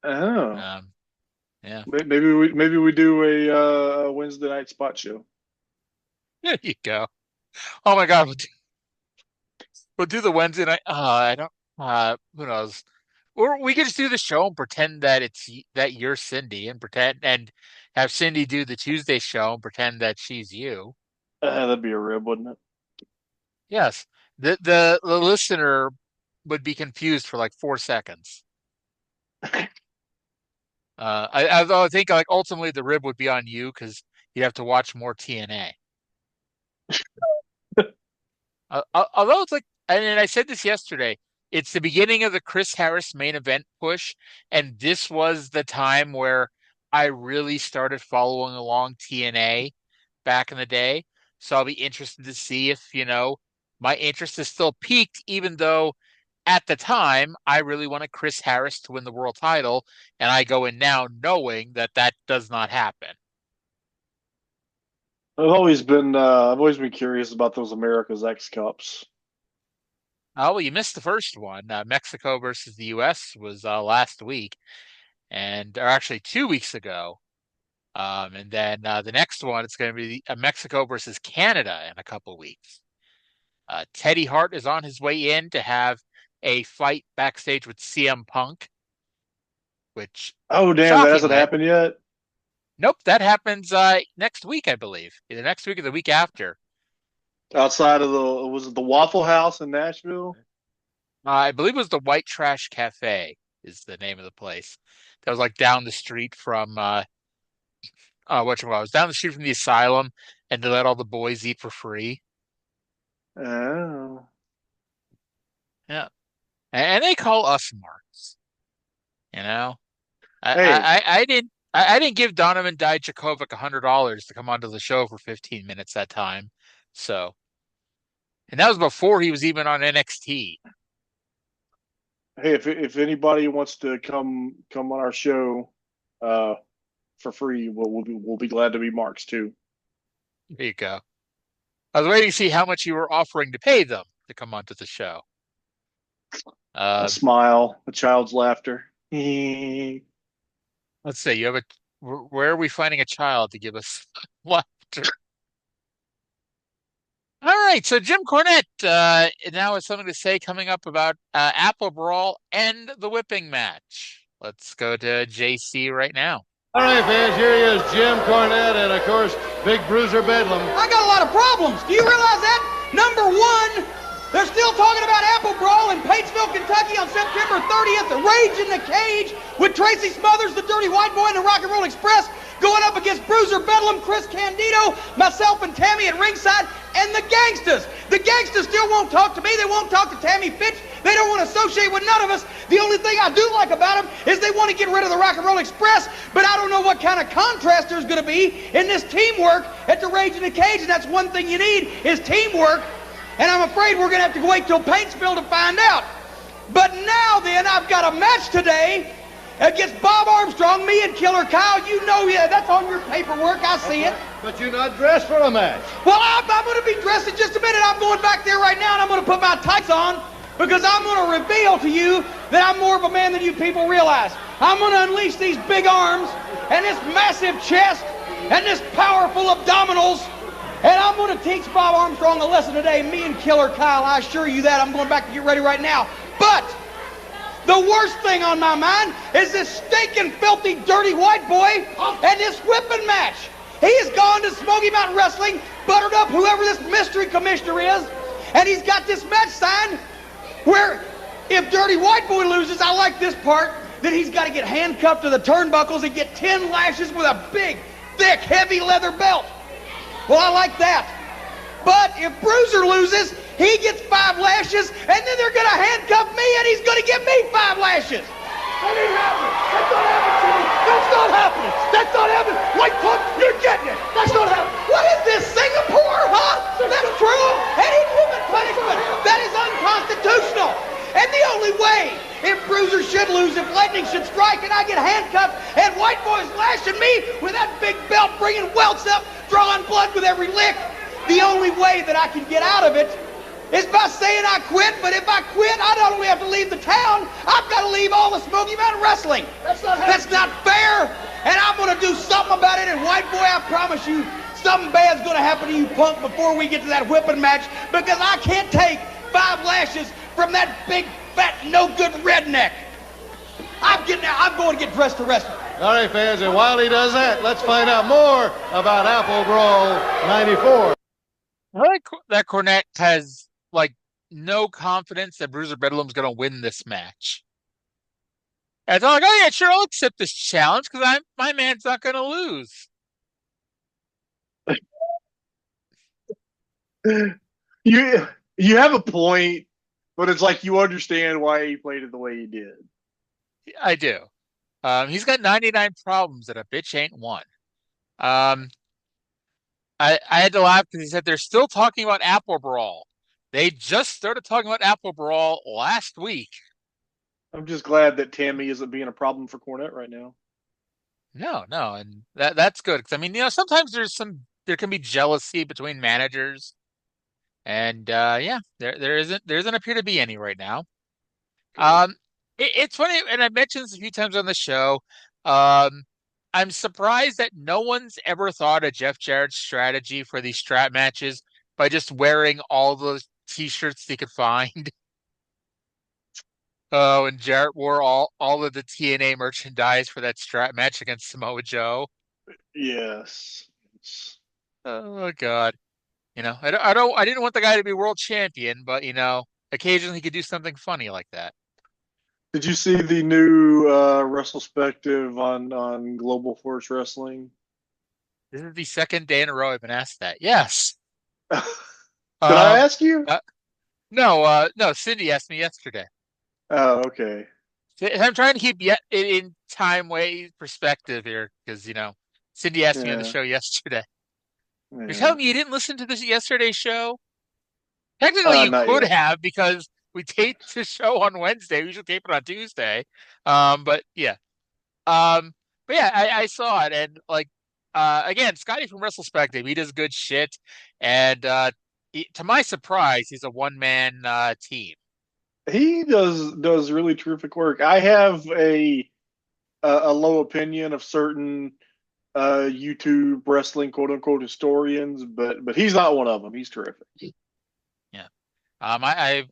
Oh, Yeah. maybe we do a Wednesday night spot show. There you go. Oh my God, we'll do the Wednesday night. I don't. Who knows? Or we could just do the show and pretend that that you're Cindy, and have Cindy do the Tuesday show and pretend that she's you. That'd be a rib, wouldn't it? Yes. The listener would be confused for like 4 seconds. I think like ultimately the rib would be on you because you'd have to watch more TNA. Although it's like, and I said this yesterday, it's the beginning of the Chris Harris main event push, and this was the time where I really started following along TNA back in the day. So I'll be interested to see if, my interest is still peaked, even though at the time I really wanted Chris Harris to win the world title, and I go in now knowing that does not happen. I've always been curious about those America's X Cups. Oh, well, you missed the first one. Mexico versus the U.S. was last week, or actually 2 weeks ago. And then the next one, it's going to be Mexico versus Canada in a couple weeks. Teddy Hart is on his way in to have a fight backstage with CM Punk, which Oh damn, that hasn't happened yet. Nope, that happens next week, I believe. Either next week or the week after. Outside of was it the Waffle House in Nashville? I believe it was the White Trash Cafe is the name of the place. That was like down the street from was down the street from the asylum, and they let all the boys eat for free. Oh. Yeah. And they call us marks. Hey. I didn't give Donovan Dijakovic $100 to come onto the show for 15 minutes that time. So, and that was before he was even on NXT. Hey, if anybody wants to come on our show for free, we'll be glad to be marks too. There you go. I was waiting to see how much you were offering to pay them to come onto the show. A smile, a child's laughter. Let's see. You have a. Where are we finding a child to give us laughter? All right, so Jim Cornette now has something to say coming up about Apple Brawl and the whipping match. Let's go to JC right now. All right, fans, here he is, Jim Cornette, and of course, Big Bruiser Bedlam. I got a lot of problems. Do you realize that? Number one, they're still talking about Apple Brawl in Paintsville, Kentucky on September 30th. The Rage in the Cage with Tracy Smothers, the Dirty White Boy, and the Rock and Roll Express going up against Bruiser Bedlam, Chris Candido, myself and Tammy at ringside, and the Gangstas. The Gangstas still won't talk to me. They won't talk to Tammy Fitch. They don't want to associate with none of us. The only thing I do like about them is they want to get rid of the Rock and Roll Express, but I don't know what kind of contrast there's going to be in this teamwork at the Rage in the Cage, and that's one thing you need is teamwork, and I'm afraid we're going to have to wait till Paintsville to find out. But now then, I've got a match today against Bob Armstrong, me and Killer Kyle. You know, yeah, that's on your paperwork. I see it. But you're not dressed for a match. Well, I'm going to be dressed in just a minute. I'm going back there right now, and I'm going to put my tights on because I'm going to reveal to you that I'm more of a man than you people realize. I'm going to unleash these big arms and this massive chest and this powerful abdominals, and I'm going to teach Bob Armstrong a lesson today. Me and Killer Kyle, I assure you that. I'm going back to get ready right now. But the worst thing on my mind is this stinking, filthy, dirty white boy and this whipping match. He has gone to Smoky Mountain Wrestling, buttered up whoever this mystery commissioner is, and he's got this match signed where if Dirty White Boy loses, I like this part, that he's got to get handcuffed to the turnbuckles and get 10 lashes with a big, thick, heavy leather belt. Well, I like that. But if Bruiser loses, he gets 5 lashes, and then they're going to handcuff me, and he's going to give me 5 lashes. That ain't happening. That's not happening. That's not happening. That's not happening. White Punk, you're getting it. That's not happening. What is this, Singapore, huh? That's true. Any human punishment. That is unconstitutional. And the only way, if Bruiser should lose, if lightning should strike, and I get handcuffed, and White Boy's lashing me with that big belt, bringing welts up, drawing blood with every lick, the only way that I can get out of it is by saying I quit. But if I quit, I not only have to leave the town, I've got to leave all the Smoky Mountain Wrestling. That's not fair, and I'm going to do something about it. And White Boy, I promise you, something bad's going to happen to you, punk, before we get to that whipping match, because I can't take 5 lashes from that big, fat, no-good redneck. I'm going to get dressed to wrestle. All right, fans, and while he does that, let's find out more about Apple Brawl 94. I like that Cornette has no confidence that Bruiser Bedlam's going to win this match. And it's all like, oh yeah, sure, I'll accept this challenge because my man's not going to lose. You have a point, but it's like you understand why he played it the way he did. I do. He's got 99 problems and a bitch ain't one. I had to laugh because he said they're still talking about Apple Brawl. They just started talking about Apple Brawl last week. I'm just glad that Tammy isn't being a problem for Cornette right now. No, and that's good because I mean, sometimes there can be jealousy between managers, and there doesn't appear to be any right now. It's funny, and I mentioned this a few times on the show. I'm surprised that no one's ever thought of Jeff Jarrett's strategy for these strap matches by just wearing all the T-shirts he could find. Oh, and Jarrett wore all of the TNA merchandise for that strap match against Samoa Joe. Yes. Oh God. I didn't want the guy to be world champion, but occasionally he could do something funny like that. Did you see the new retrospective on Global Force Wrestling? This is the second day in a row I've been asked that. Yes. Did I ask you? No, Cindy asked me yesterday. Oh, okay. I'm trying to keep in time perspective here because, Cindy asked me on the show yesterday. Yeah. You're telling me you didn't listen to this yesterday's show? Technically, you could have because we taped the show on Wednesday. We should tape it on Tuesday. But yeah. I saw it and again, Scotty from WrestleSpective, he does good shit, and to my surprise, he's a one-man team. He does really terrific work. I have a low opinion of certain YouTube wrestling quote unquote historians, but he's not one of them. He's terrific. Yeah. I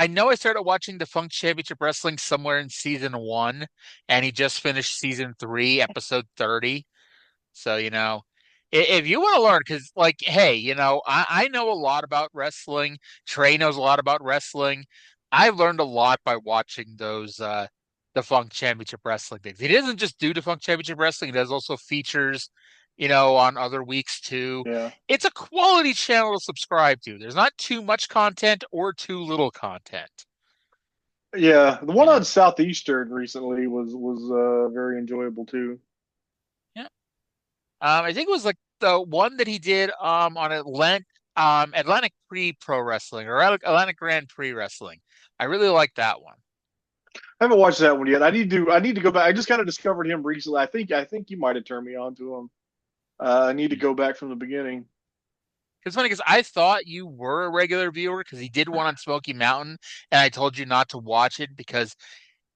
know I started watching Defunct Championship Wrestling somewhere in season 1, and he just finished season 3, episode 30. So, if you want to learn, because, hey, I know a lot about wrestling. Trae knows a lot about wrestling. I learned a lot by watching those Defunct Championship Wrestling things. He doesn't just do Defunct Championship Wrestling. He does also features, on other weeks too. Yeah. It's a quality channel to subscribe to. There's not too much content or too little content. Yeah, the one on Southeastern recently was very enjoyable too. Yeah. I think it was like the one that he did on Atlantic Pre-Pro Wrestling or Atlantic Grand Prix Wrestling. I really like that one. I haven't watched that one yet. I need to go back. I just kind of discovered him recently. I think you might have turned me on to him. I need to go back from the beginning. It's funny because I thought you were a regular viewer because he did one on Smoky Mountain, and I told you not to watch it because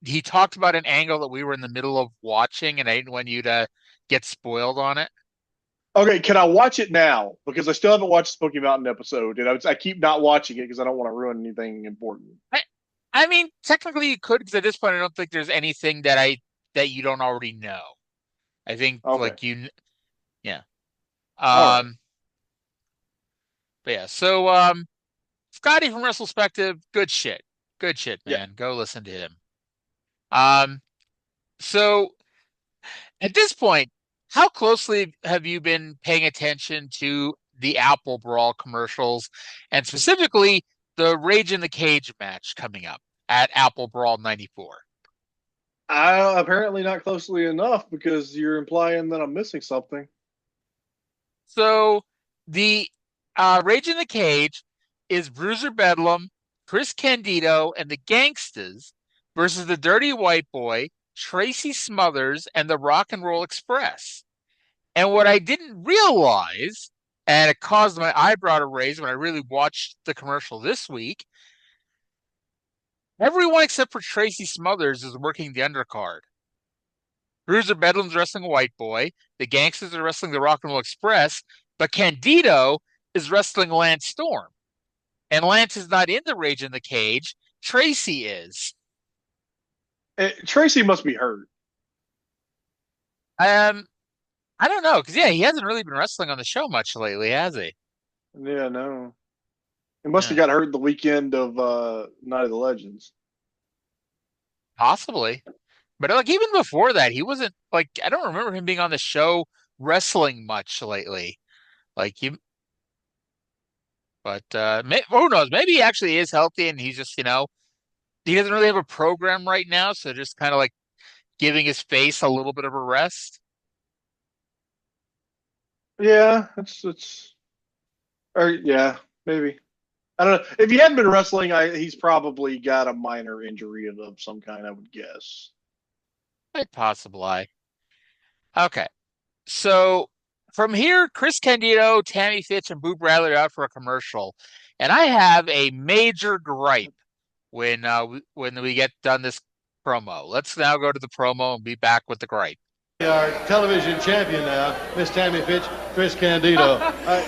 he talked about an angle that we were in the middle of watching, and I didn't want you to get spoiled on it. Okay, can I watch it now? Because I still haven't watched the Smoky Mountain episode, and I keep not watching it because I don't want to ruin anything important. I mean, technically you could, because at this point I don't think there's anything that you don't already know. I think yeah. Right. But yeah, so Scotty from WrestleSpective, good shit, man. Yeah. Go listen to him. So at this point, how closely have you been paying attention to the Apple Brawl commercials, and specifically the Rage in the Cage match coming up at Apple Brawl 94? Apparently not closely enough because you're implying that I'm missing something. So the Rage in the Cage is Bruiser Bedlam, Chris Candido, and the Gangstas versus the Dirty White Boy, Tracy Smothers, and the Rock and Roll Express. And what I didn't realize, and it caused my eyebrow to raise when I really watched the commercial this week, everyone except for Tracy Smothers is working the undercard. Bruiser Bedlam's wrestling a White Boy, the Gangstas are wrestling the Rock and Roll Express, but Candido is wrestling Lance Storm. And Lance is not in the Rage in the Cage. Tracy is. Tracy must be hurt. I don't know, because he hasn't really been wrestling on the show much lately, has he? Yeah, no. He must have got hurt the weekend of Night of the Legends. Possibly. But even before that, he wasn't I don't remember him being on the show wrestling much lately. But who knows? Maybe he actually is healthy and he's just, he doesn't really have a program right now, so just kind of giving his face a little bit of a rest. Yeah, yeah, maybe. I don't know. If he hadn't been wrestling, he's probably got a minor injury of some kind, I would guess. Quite possibly. Okay. So from here, Chris Candido, Tammy Fitch, and Boo Bradley are out for a commercial. And I have a major gripe when we get done this promo. Let's now go to the promo and be back with the gripe. Our television champion now, Miss Tammy Fitch, Chris Candido.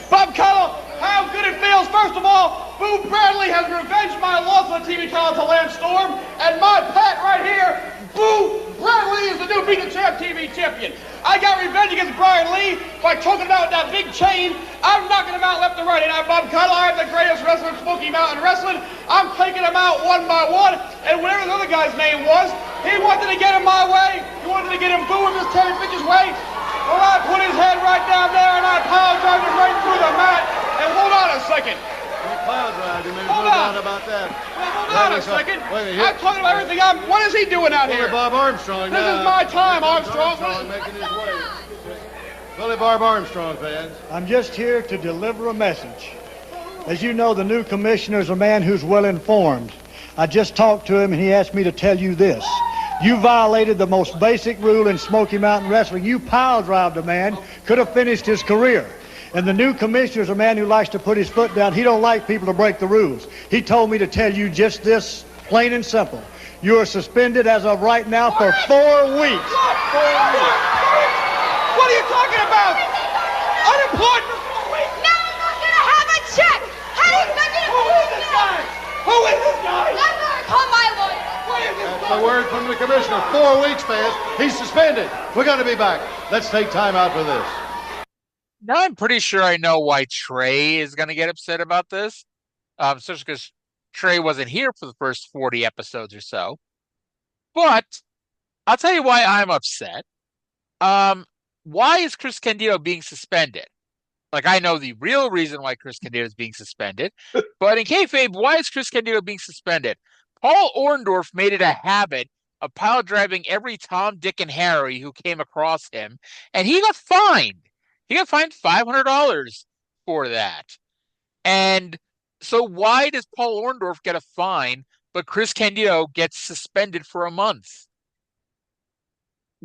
Bob Cottle, how good it feels. First of all, Boo Bradley has revenged my loss on TV title to Lance Storm, and my pet right here, Boo Bradley, is the new Beat the Champ TV champion. I got revenge against Brian Lee by choking him out with that big chain. I'm knocking him out left and right. And I'm Bob Cottle. I'm the greatest wrestler in Smoky Mountain Wrestling. I'm taking him out one by one. And whatever the other guy's name was, he wanted to get him my way. He wanted to get him Boo in Miss Tammy Fitch's way. Well, I put his head right down there, and I apologized him right through the mat. And hold on a second. Hold on about that. Well, hold on a second. I'm talking about everything. What is he doing out here? Bob Armstrong. This is my time, Armstrong. Making his way. Billy Bob Armstrong, fans. I'm just here to deliver a message. As you know, the new commissioner is a man who's well informed. I just talked to him, and he asked me to tell you this. You violated the most basic rule in Smoky Mountain Wrestling. You pile drived a man, could have finished his career. And the new commissioner's a man who likes to put his foot down. He don't like people to break the rules. He told me to tell you just this, plain and simple. You are suspended as of right now for 4 weeks. What are you talking about? Unemployed for 4 weeks? Now I'm not gonna have a check. How are you not gonna Who is this guy? Who is this guy? I'm gonna call my lawyer. That's the word from the commissioner. 4 weeks, fans. He's suspended. We're going to be back. Let's take time out for this. Now I'm pretty sure I know why Trae is going to get upset about this. Especially because Trae wasn't here for the first 40 episodes or so. But I'll tell you why I'm upset. Why is Chris Candido being suspended? Like, I know the real reason why Chris Candido is being suspended, but in kayfabe, why is Chris Candido being suspended? Paul Orndorff made it a habit of pile driving every Tom, Dick, and Harry who came across him, and he got fined. He got fined $500 for that. And so why does Paul Orndorff get a fine, but Chris Candido gets suspended for a month?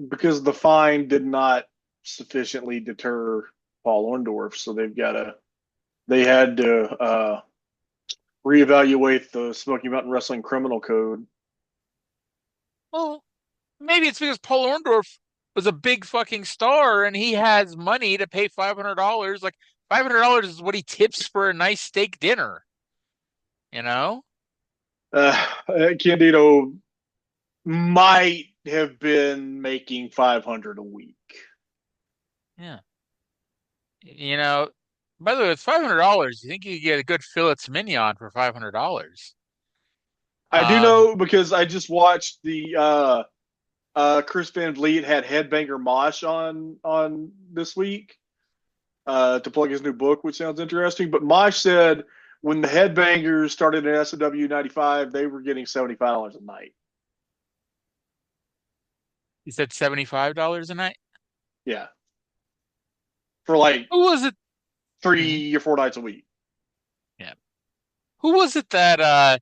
Because the fine did not sufficiently deter Paul Orndorff, so they had to reevaluate the Smoky Mountain Wrestling criminal code. Well, maybe it's because Paul Orndorff was a big fucking star and he has money to pay $500. Like, $500 is what he tips for a nice steak dinner. You know? Candido might have been making $500 a week. Yeah. You know, by the way, with $500, you think you could get a good fillets mignon for $500? I do know because I just watched the Chris Van Vliet had Headbanger Most on this week to plug his new book, which sounds interesting. But Mosh said when the Headbangers started in SOW 95, they were getting $75 a night. You said $75 a night? Yeah. For like who was it? 3 or 4 nights a week. Yeah. Who was it that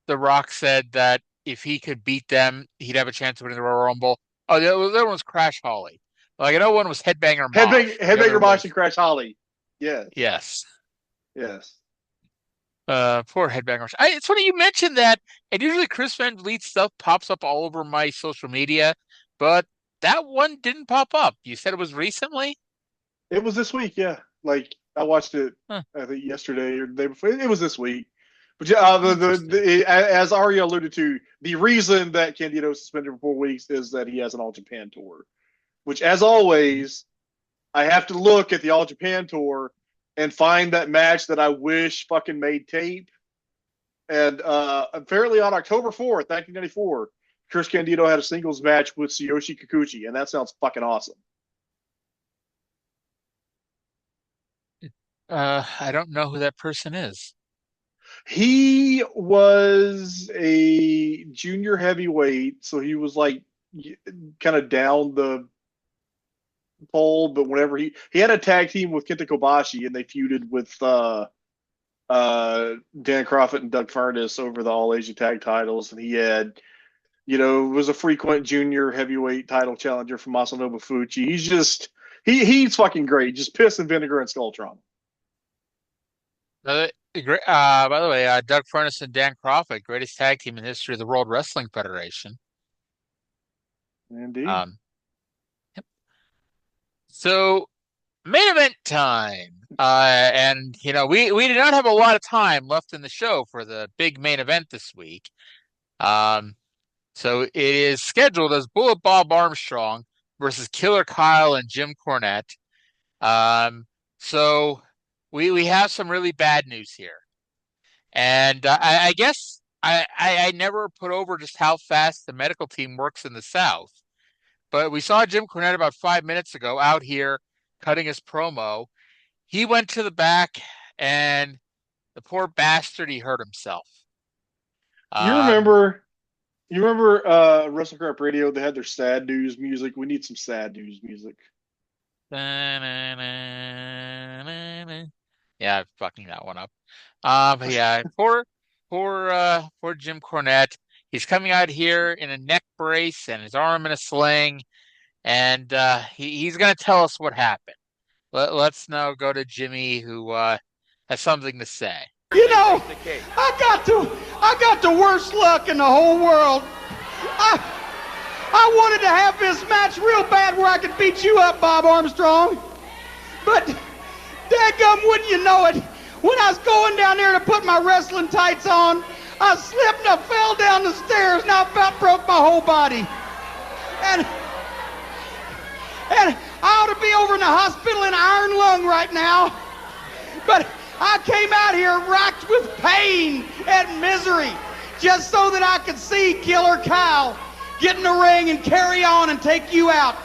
The Rock said that if he could beat them, he'd have a chance of winning the Royal Rumble? Oh, the other one was Crash Holly. Like, I know one was Headbanger Mosh. Headbanger Mosh and Crash Holly. Yes. Yes. Yes. Poor Headbanger Mosh. It's funny you mentioned that, and usually Chris Van Vliet stuff pops up all over my social media, but that one didn't pop up. You said it was recently? It was this week, yeah. Like, I watched it, Huh. I think, yesterday or the day before. It was this week. But yeah, as Arya alluded to, the reason that Candido is suspended for 4 weeks is that he has an All Japan tour. Which, as always, I have to look at the All Japan tour and find that match that I wish fucking made tape. And apparently on October 4th, 1994, Chris Candido had a singles match with Tsuyoshi Kikuchi, and that sounds fucking awesome. I don't know who that person is. He was a junior heavyweight, so he was like kind of down the pole. But whenever he had a tag team with Kenta Kobashi, and they feuded with Dan Crawford and Doug Furness over the All Asia Tag titles, and he had, was a frequent junior heavyweight title challenger for Masanobu Fuji. He's fucking great. Just piss and vinegar and Skulltron. By the way, Doug Furness and Dan Crawford, greatest tag team in the history of the World Wrestling Federation. Indeed. Yep. So, main event time. And, we did not have a lot of time left in the show for the big main event this week. So it is scheduled as Bullet Bob Armstrong versus Killer Kyle and Jim Cornette. So we have some really bad news here. And I guess I never put over just how fast the medical team works in the South. But we saw Jim Cornette about 5 minutes ago out here cutting his promo. He went to the back, and the poor bastard, he hurt himself. You remember WrestleCrap Radio? They had their sad news music. We need some sad news music. Yeah, I'm fucking that one up. But yeah, poor Jim Cornette. He's coming out here in a neck brace and his arm in a sling, and he's going to tell us what happened. Let's now go to Jimmy, who has something to say. You know, I got the worst luck in the whole world. I wanted to have this match real bad where I could beat you up, Bob Armstrong. But, dadgum, wouldn't you know it, when I was going down there to put my wrestling tights on, I slipped and I fell down the stairs and I about broke my whole body. And I ought to be over in the hospital in iron lung right now. But I came out here racked with pain and misery just so that I could see Killer Kyle get in the ring and carry on and take you out.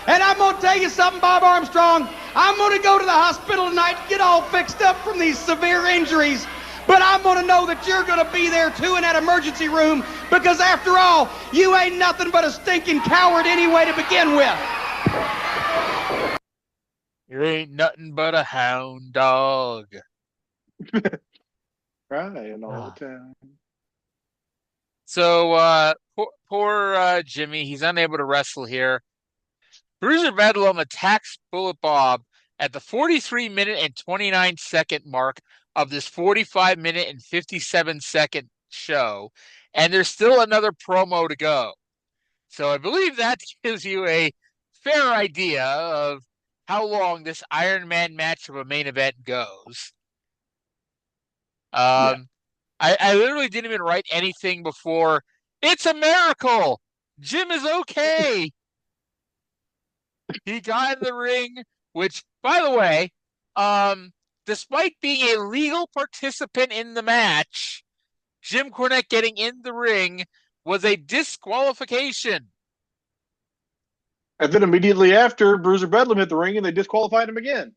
And I'm going to tell you something, Bob Armstrong. I'm going to go to the hospital tonight to get all fixed up from these severe injuries. But I'm going to know that you're going to be there too in that emergency room, because after all, you ain't nothing but a stinking coward anyway to begin with. You ain't nothing but a hound dog. Crying all the time. So, poor Jimmy, he's unable to wrestle here. Bruiser Bedlam attacks Bullet Bob at the 43-minute and 29-second mark of this 45-minute and 57-second show, and there's still another promo to go. So I believe that gives you a fair idea of how long this Iron Man match of a main event goes. I literally didn't even write anything before. It's a miracle! Jim is okay! He got in the ring, which, by the way, despite being a legal participant in the match, Jim Cornette getting in the ring was a disqualification. And then immediately after, Bruiser Bedlam hit the ring and they disqualified him again.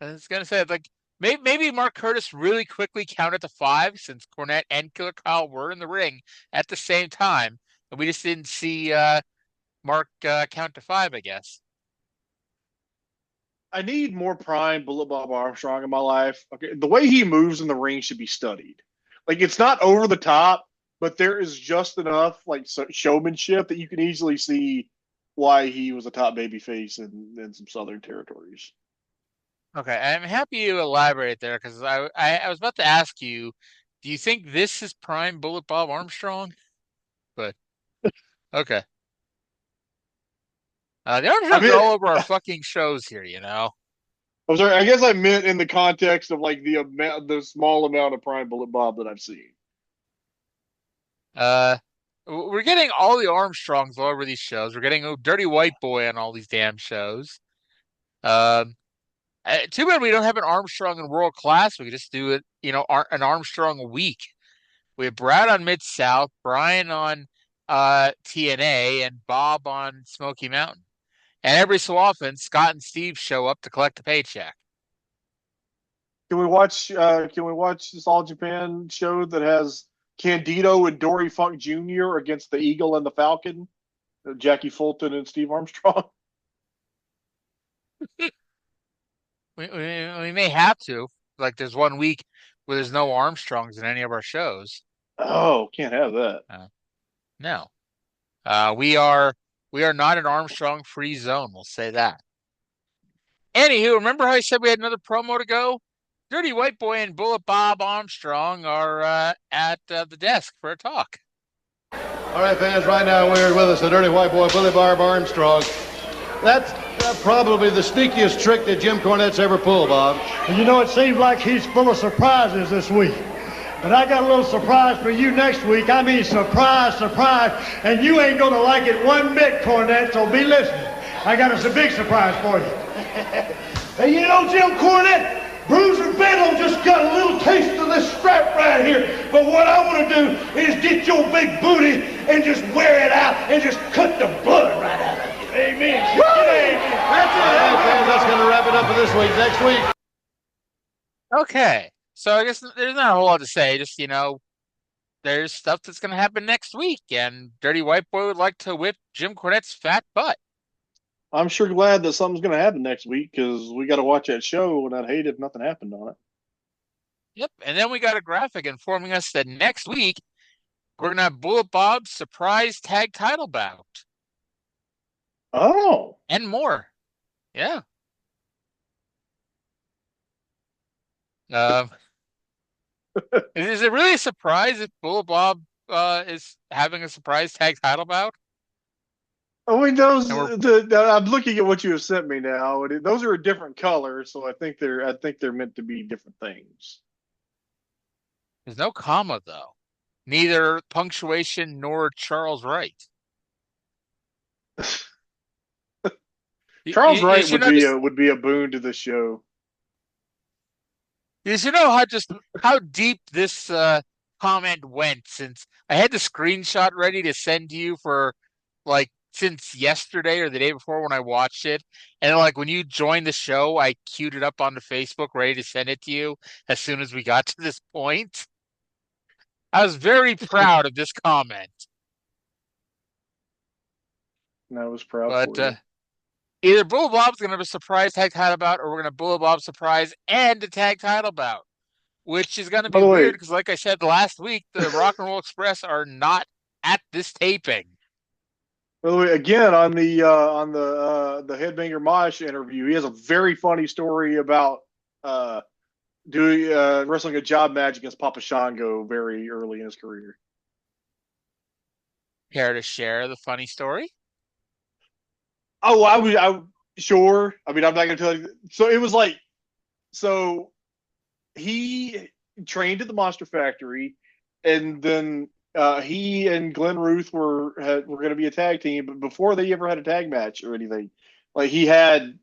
I was going to say, like, maybe Mark Curtis really quickly counted to 5 since Cornette and Killer Kyle were in the ring at the same time. And we just didn't see Mark count to 5, I guess. I need more prime Bullet Bob Armstrong in my life. Okay, the way he moves in the ring should be studied. Like, it's not over the top, but there is just enough like showmanship that you can easily see why he was a top babyface in some Southern territories. Okay, I'm happy you elaborate there, because I was about to ask you, do you think this is prime Bullet Bob Armstrong? But okay. The Armstrongs are all over our fucking shows here, you know. I'm sorry. I guess I meant in the context of like the small amount of prime Bullet Bob that I've seen. We're getting all the Armstrongs all over these shows. We're getting a Dirty White Boy on all these damn shows. Too bad we don't have an Armstrong in World Class. We could just do it, you know, an Armstrong a week. We have Brad on Mid-South, Brian on TNA, and Bob on Smoky Mountain. And every so often, Scott and Steve show up to collect a paycheck. Can we watch this All Japan show that has Candido and Dory Funk Jr. against the Eagle and the Falcon? Jackie Fulton and Steve Armstrong? We may have to. Like, there's one week where there's no Armstrongs in any of our shows. Oh, can't have that. No. We are not an Armstrong-free zone, we'll say that. Anywho, remember how I said we had another promo to go? Dirty White Boy and Bullet Bob Armstrong are at the desk for a talk. All right, fans, right now we're with us, the Dirty White Boy, Bullet Bob Armstrong. That's probably the sneakiest trick that Jim Cornette's ever pulled, Bob. And you know, it seems like he's full of surprises this week. But I got a little surprise for you next week. I mean, surprise, surprise. And you ain't going to like it one bit, Cornette, so be listening. I got a big surprise for you. Hey, you know, Jim Cornette, Bruiser Bedlam just got a little taste of this strap right here. But what I want to do is get your big booty and just wear it out and just cut the blood right out of you. Amen. Amen. That's it. That's going to wrap it up for this week. Next week. Okay. So I guess there's not a whole lot to say. Just, you know, there's stuff that's going to happen next week, and Dirty White Boy would like to whip Jim Cornette's fat butt. I'm sure glad that something's going to happen next week, because we got to watch that show, and I'd hate if nothing happened on it. Yep. And then we got a graphic informing us that next week we're going to have Bullet Bob's surprise tag title bout. Oh. And more. Yeah. Is it really a surprise if Bullet Bob is having a surprise tag title bout? I mean, I'm looking at what you have sent me now, and those are a different color, so I think they're meant to be different things. There's no comma though, neither punctuation nor Charles Wright. Charles Wright would be a boon to the show. You should know how deep this comment went, since I had the screenshot ready to send to you for like since yesterday or the day before when I watched it. And like when you joined the show, I queued it up onto Facebook ready to send it to you as soon as we got to this point. I was very proud of this comment. And I was proud for you. Either Bullet Bob's going to have a surprise tag title bout, or we're going to Bullet Bob surprise and a tag title bout, which is going to be weird because, like I said last week, the Rock and Roll Express are not at this taping. By the way, again on the Headbanger Most interview, he has a very funny story about doing wrestling a job match against Papa Shango very early in his career. Care to share the funny story? Oh, I sure. I mean, I'm not going to tell you. So it was like, so he trained at the Monster Factory, and then he and Glenn Ruth were going to be a tag team. But before they ever had a tag match or anything, like he had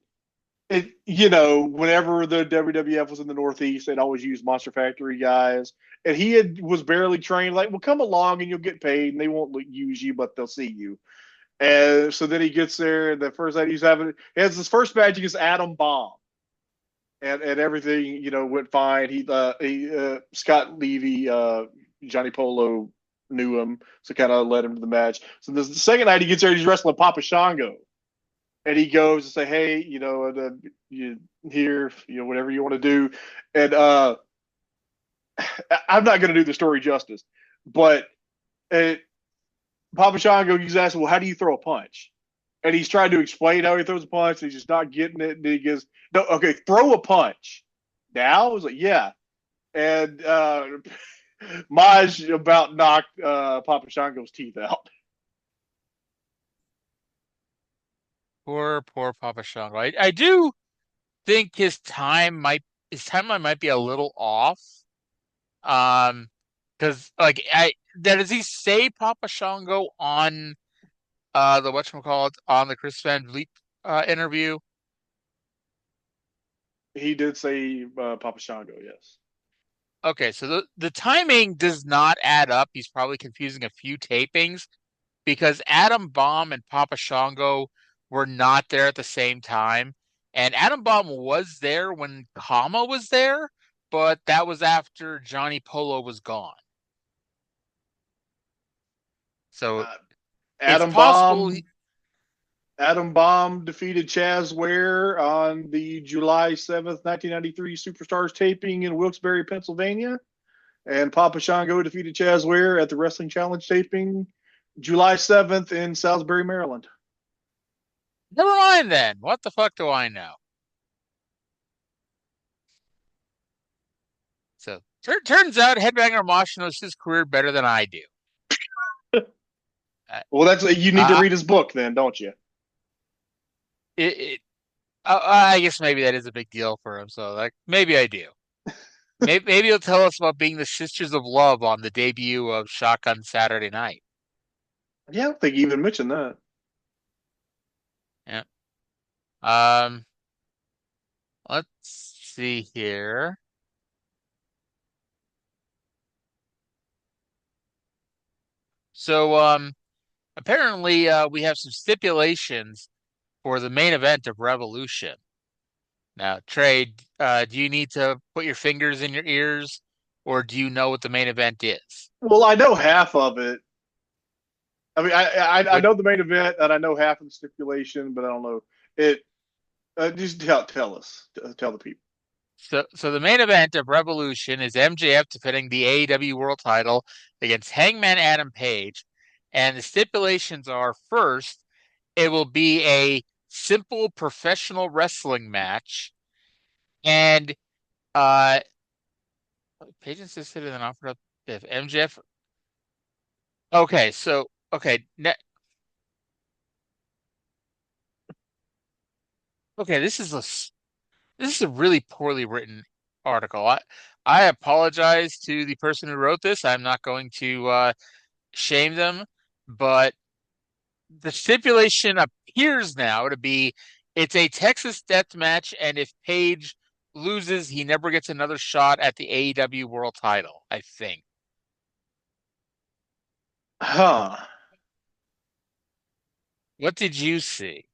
it. You know, whenever the WWF was in the Northeast, they'd always use Monster Factory guys, and he was barely trained. Like, well, come along and you'll get paid, and they won't use you, but they'll see you. And so then he gets there, and the first night he has his first match against Adam Bomb, and everything, you know, went fine. He Scott Levy, Johnny Polo knew him, so kind of led him to the match. So the second night he gets there, he's wrestling Papa Shango, and he goes to say, hey, you know, you know, whatever you want to do, and I'm not going to do the story justice, but Papa Shango, he's asking, well, how do you throw a punch? And he's trying to explain how he throws a punch, and he's just not getting it. And he goes, no, okay, throw a punch. Now? I was like, yeah. And Maj about knocked Papa Shango's teeth out. Poor Papa Shango. I do think his timeline might be a little off. Because does he say Papa Shango on the whatchamacallit on the Chris Van Vliet interview? He did say Papa Shango, yes. Okay, so the timing does not add up. He's probably confusing a few tapings because Adam Bomb and Papa Shango were not there at the same time. And Adam Bomb was there when Kama was there, but that was after Johnny Polo was gone. So Adam Bomb defeated Chaz Ware on the July 7th, 1993 Superstars taping in Wilkes-Barre, Pennsylvania. And Papa Shango defeated Chaz Ware at the Wrestling Challenge taping July 7th in Salisbury, Maryland. Never mind then. What the fuck do I know? So turns out Headbanger Most knows his career better than I do. Well, you need to read his book then, don't you? I guess maybe that is a big deal for him. So like maybe I do. Maybe he'll tell us about being the Sisters of Love on the debut of Shotgun Saturday Night. Yeah, I don't think he even mentioned that. Yeah. Let's see here. So apparently we have some stipulations for the main event of Revolution. Now, Trae, do you need to put your fingers in your ears, or do you know what the main event is? Well, I know half of it. I mean, I know the main event, and I know half of the stipulation, but I don't know it. Just tell us, tell the people. So the main event of Revolution is MJF defending the AEW World Title against Hangman Adam Page, and the stipulations are: first, it will be a simple professional wrestling match, and Page insisted and then offered up if MJF. Okay, so okay, okay, this is a really poorly written article. I apologize to the person who wrote this. I'm not going to shame them, but the stipulation appears now to be it's a Texas death match, and if Page loses, he never gets another shot at the AEW World Title, I think. Huh. What did you see?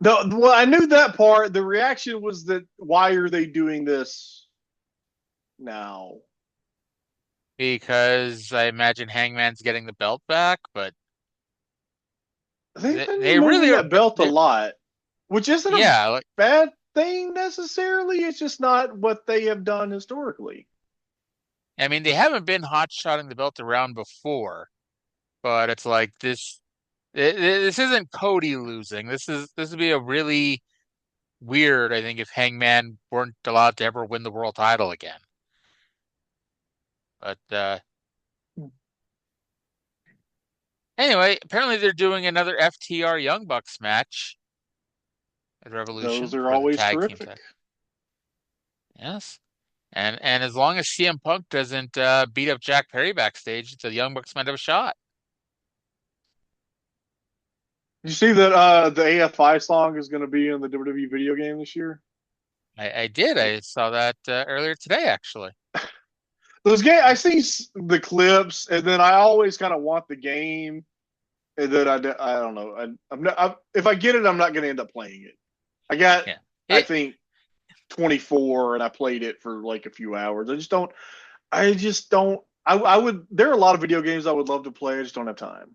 No, well, I knew that part. The reaction was that why are they doing this now? Because I imagine Hangman's getting the belt back, but They've been they moving really that belt a lot, which isn't a yeah, bad thing necessarily. It's just not what they have done historically. I mean, they haven't been hot-shotting the belt around before, but it's like this. This isn't Cody losing. This would be a really weird, I think, if Hangman weren't allowed to ever win the world title again. But anyway, apparently they're doing another FTR Young Bucks match at Revolution. Those are for the always tag team terrific. Yes. And as long as CM Punk doesn't beat up Jack Perry backstage, the Young Bucks might have a shot. You see that the AFI song is going to be in the WWE video game this year? I did. I saw that earlier today, actually. Those game, I see the clips, and then I always kind of want the game, and then I don't know. If I get it, I'm not going to end up playing it. I got, I think, 24, and I played it for like a few hours. I just don't. I would. There are a lot of video games I would love to play. I just don't have time.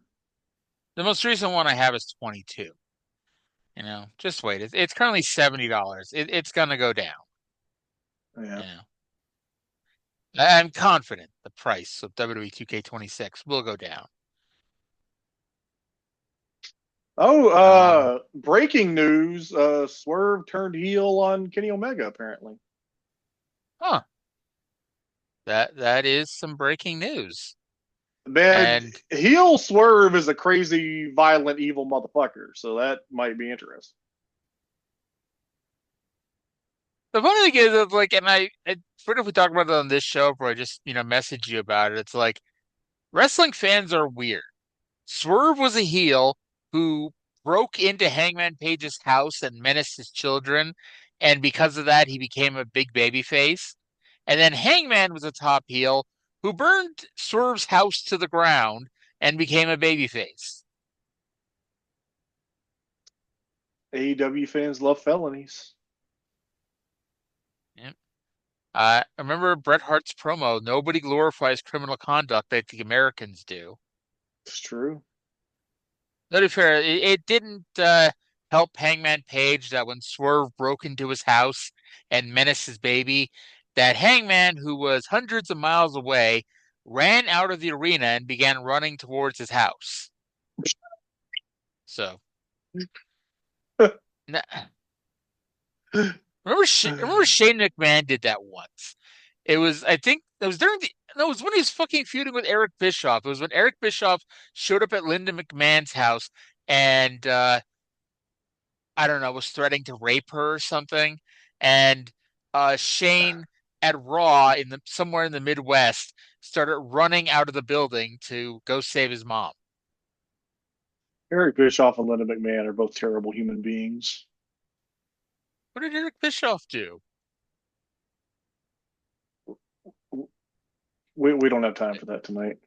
The most recent one I have is 22. You know, just wait. It's currently $70. It's gonna go down. Yeah. You know. I'm confident the price of WWE 2K26 will go down. Oh, breaking news. Swerve turned heel on Kenny Omega, apparently. Huh. That is some breaking news. Man, heel Swerve is a crazy, violent, evil motherfucker, so that might be interesting. The funny thing is, like, and I forget if we talked about it on this show, or I just, message you about it. It's like, wrestling fans are weird. Swerve was a heel who broke into Hangman Page's house and menaced his children, and because of that, he became a big baby face. And then Hangman was a top heel who burned Swerve's house to the ground and became a babyface. AEW fans love felonies. Yep. I remember Bret Hart's promo, nobody glorifies criminal conduct like the Americans do. It's true. To be fair, it didn't help Hangman Page that when Swerve broke into his house and menaced his baby, that Hangman, who was hundreds of miles away, ran out of the arena and began running towards his house. So, remember Shane McMahon did that once. It was, I think, it was during no, it was when he was fucking feuding with Eric Bischoff. It was when Eric Bischoff showed up at Linda McMahon's house and I don't know, was threatening to rape her or something. And Shane at Raw somewhere in the Midwest started running out of the building to go save his mom. Eric Bischoff and Linda McMahon are both terrible human beings. What did Eric Bischoff do? We don't have time for that tonight.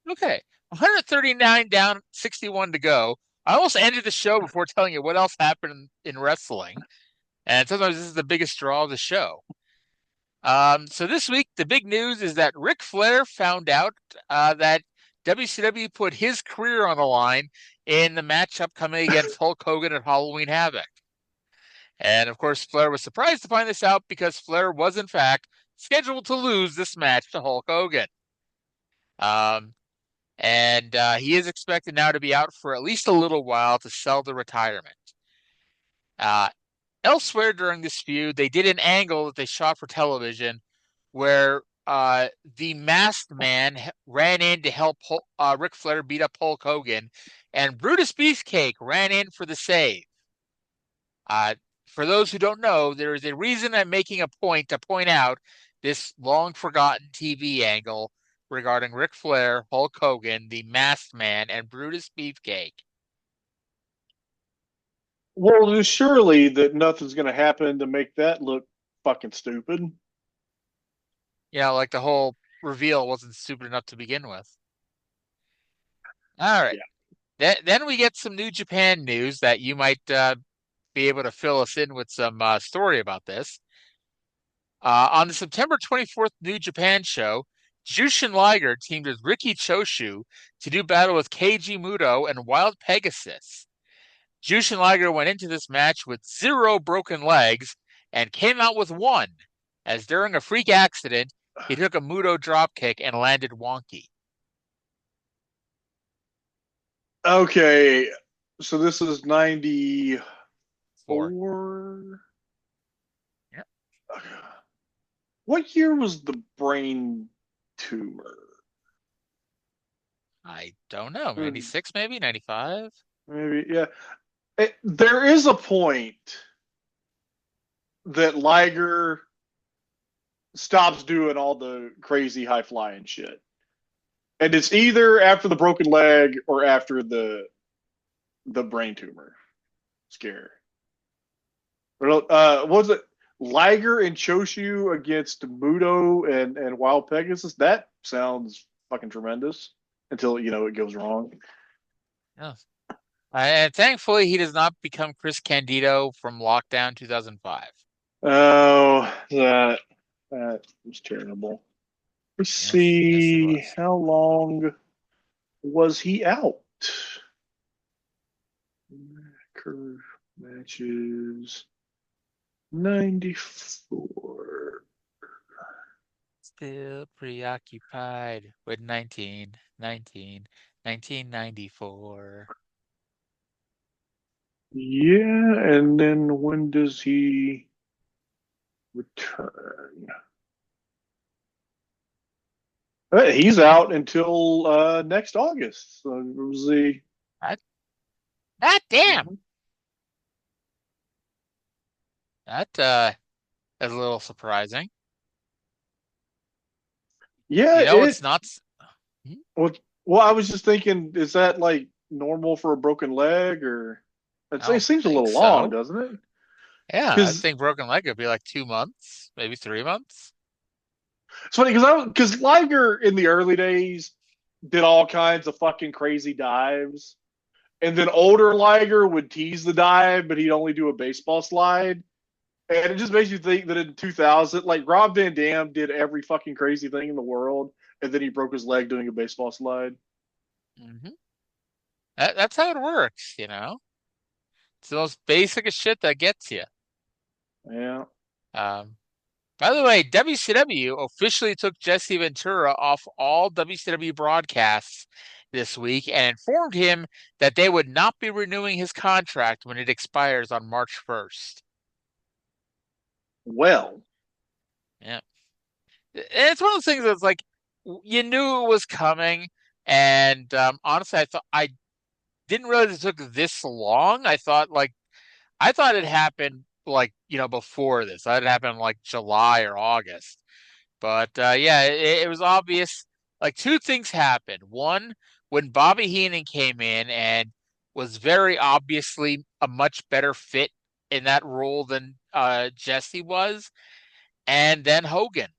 Okay. 139 down, 61 to go. I almost ended the show before telling you what else happened in wrestling. And sometimes this is the biggest draw of the show. So this week, the big news is that Ric Flair found out that WCW put his career on the line in the matchup coming against Hulk Hogan at Halloween Havoc. And of course, Flair was surprised to find this out because Flair was in fact scheduled to lose this match to Hulk Hogan. And he is expected now to be out for at least a little while to sell the retirement. Elsewhere during this feud, they did an angle that they shot for television where the Masked Man ran in to help Ric Flair beat up Hulk Hogan, and Brutus Beefcake ran in for the save. For those who don't know, there is a reason I'm making a point to point out this long-forgotten TV angle regarding Ric Flair, Hulk Hogan, the Masked Man, and Brutus Beefcake. Well, surely that nothing's going to happen to make that look fucking stupid. Yeah, like the whole reveal wasn't stupid enough to begin with. All right. Yeah. Then we get some New Japan news that you might be able to fill us in with some story about this. On the September 24th New Japan show, Jushin Liger teamed with Riki Choshu to do battle with Keiji Muto and Wild Pegasus. Jushin Liger went into this match with 0 broken legs and came out with 1, as during a freak accident, he took a Muto dropkick and landed wonky. Okay, so this is 94? Yeah. What year was the brain tumor? I don't know. 96 maybe? 95? Maybe, yeah. There is a point that Liger stops doing all the crazy high flying shit. And it's either after the broken leg or after the brain tumor scare. What was it? Liger and Choshu against Muto and Wild Pegasus? That sounds fucking tremendous until, it goes wrong. Yeah. And thankfully, he does not become Chris Candido from Lockdown 2005. Oh, that was terrible. Let's see, how long was he out? Curve matches 94. Still preoccupied with 1994. Yeah, and then when does he return? He's out until next August. So it was the God damn. That is a little surprising. Yeah, it's not. Well, I was just thinking, is that like normal for a broken leg, or it seems a little long, doesn't it? Yeah, I think broken leg would be like 2 months, maybe 3 months. It's funny because Liger in the early days did all kinds of fucking crazy dives, and then older Liger would tease the dive, but he'd only do a baseball slide. And it just makes you think that in 2000, like Rob Van Dam did every fucking crazy thing in the world, and then he broke his leg doing a baseball slide. Mm-hmm. That's how it works, It's the most basic of shit that gets you. Yeah. By the way, WCW officially took Jesse Ventura off all WCW broadcasts this week and informed him that they would not be renewing his contract when it expires on March 1st. Well. Yeah. And it's one of those things that's like, you knew it was coming, and honestly, I didn't realize it took this long. I thought it happened before this. I thought it happened like July or August. But yeah, it was obvious. Like 2 things happened. One, when Bobby Heenan came in and was very obviously a much better fit in that role than Jesse was, and then Hogan.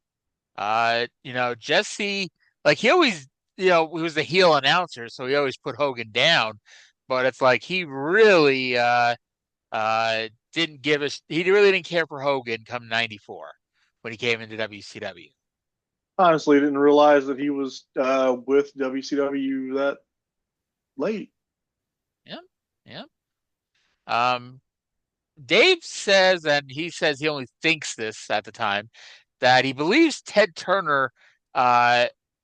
Jesse, like he always, he was the heel announcer, so he always put Hogan down. But it's like he really didn't he really didn't care for Hogan come 94 when he came into WCW. Honestly, didn't realize that he was with WCW that late. Yeah. Dave says, and he says he only thinks this at the time, that he believes Ted Turner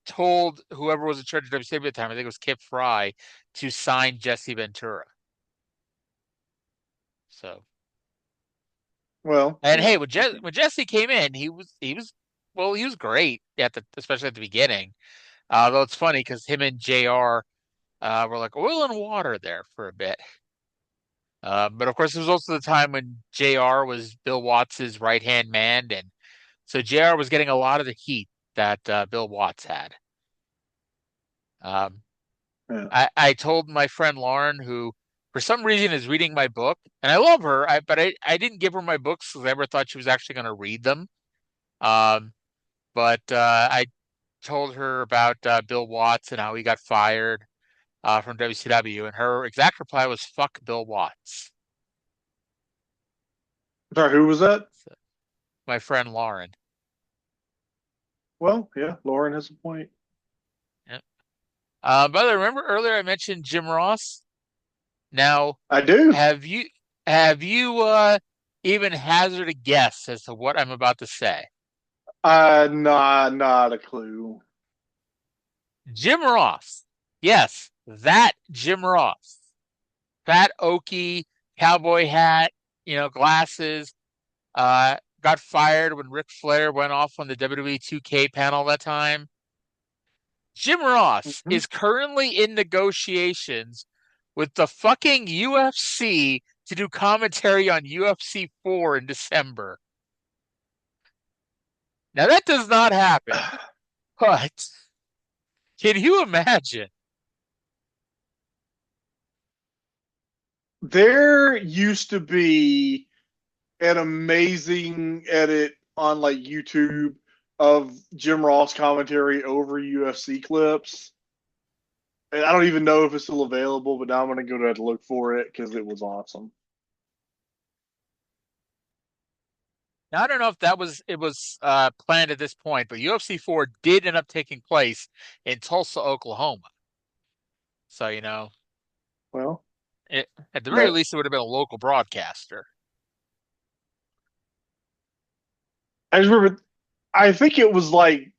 told whoever was in charge of WCW at the time, I think it was Kip Fry, to sign Jesse Ventura. So, Well, and yeah. hey, when Jesse came in, he was great especially at the beginning. Though it's funny because him and JR were like oil and water there for a bit. But of course, it was also the time when JR was Bill Watts' right hand man, and so JR was getting a lot of the heat that Bill Watts had. Yeah. I told my friend Lauren, who for some reason is reading my book, and I love her, but I didn't give her my books because I never thought she was actually going to read them. But I told her about Bill Watts and how he got fired from WCW, and her exact reply was "fuck Bill Watts." Sorry, who was that? So, my friend Lauren. Well, yeah, Lauren has a point. Yep. By the way, remember earlier I mentioned Jim Ross? Now, I do. have you even hazard a guess as to what I'm about to say? Not a clue. Jim Ross. Yes, that Jim Ross. Fat oaky cowboy hat, glasses. Got fired when Ric Flair went off on the WWE 2K panel that time. Jim Ross is currently in negotiations with the fucking UFC to do commentary on UFC 4 in December. Now that does not happen, but can you imagine? There used to be an amazing edit on like YouTube of Jim Ross commentary over UFC clips. And I don't even know if it's still available, but now I'm going to go ahead and look for it because it was awesome. Now I don't know if it was planned at this point, but UFC 4 did end up taking place in Tulsa, Oklahoma. So well, at the very least, it would have been a local broadcaster. I just remember, I think it was like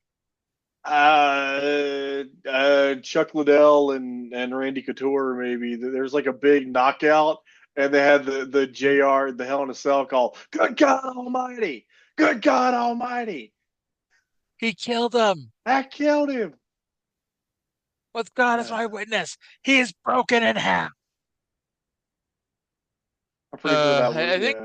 Chuck Liddell and Randy Couture, maybe. There's like a big knockout, and they had the JR, the Hell in a Cell call, "Good God Almighty! Good God Almighty!" He killed him. I killed him. With God as my witness, he is broken in half. I'm pretty sure that was, I think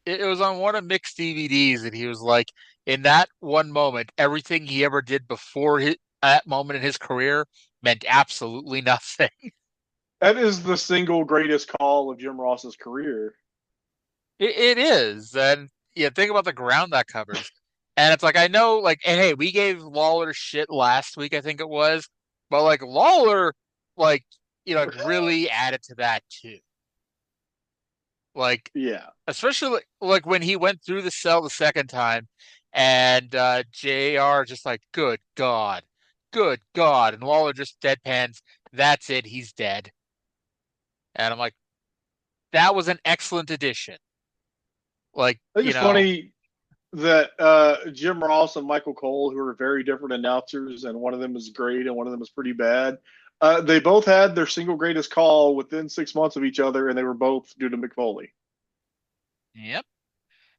it was on one of Mick's DVDs, and he was like, in that one moment, everything he ever did before that moment in his career meant absolutely nothing. That is the single greatest call of Jim Ross's career. It is, and think about the ground that covers. And it's like, I know, like, and hey, we gave Lawler shit last week, I think it was, but like Lawler, like, really added to that too. Like, yeah, especially like when he went through the cell the second time, and JR just like, good God, and Lawler just deadpans, that's it, he's dead. And I'm like, that was an excellent addition. Like, I think it's funny that Jim Ross and Michael Cole, who are very different announcers, and one of them is great and one of them is pretty bad. They both had their single greatest call within 6 months of each other, and they were both due to Mick Foley. Yep.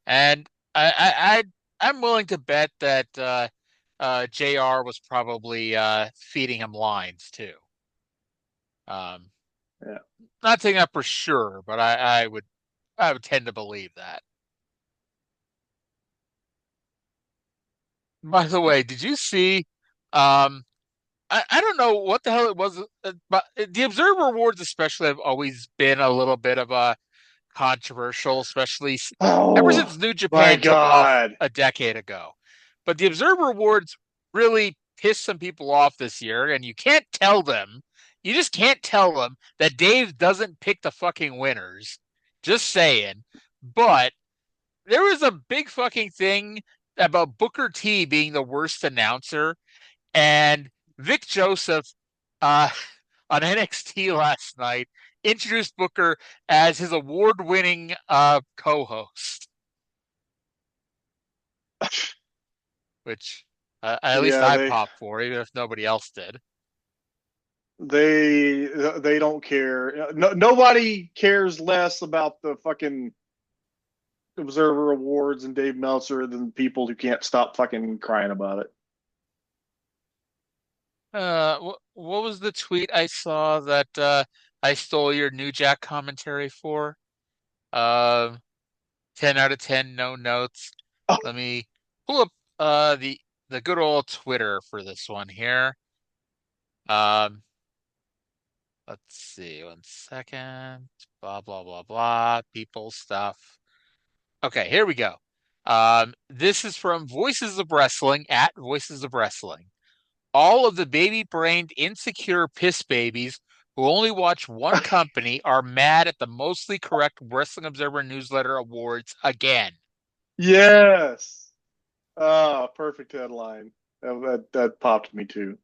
And I'm willing to bet that JR was probably feeding him lines too. Yeah. Not saying that for sure, but I would tend to believe that. By the way, did you see? I don't know what the hell it was, but the Observer Awards especially have always been a little bit of a controversial, especially ever since New Japan took off a decade ago. But the Observer Awards really pissed some people off this year, and you can't tell them. You just can't tell them that Dave doesn't pick the fucking winners. Just saying. But there was a big fucking thing about Booker T being the worst announcer, and Vic Joseph on NXT last night introduced Booker as his award-winning co-host, which at least I popped for, even if nobody else did. They don't care. Nobody cares less about the fucking Observer Awards and Dave Meltzer than people who can't stop fucking crying about it. What was the tweet I saw that I stole your New Jack commentary for? 10 out of 10, no notes. Oh. Let me pull up the good old Twitter for this one here. Let's see, 1 second. Blah blah blah blah. People stuff. Okay, here we go. This is from Voices of Wrestling at Voices of Wrestling. All of the baby-brained, insecure piss babies who only watch one company are mad at the mostly correct Wrestling Observer Newsletter Awards again. Yes. Perfect headline. That popped me too.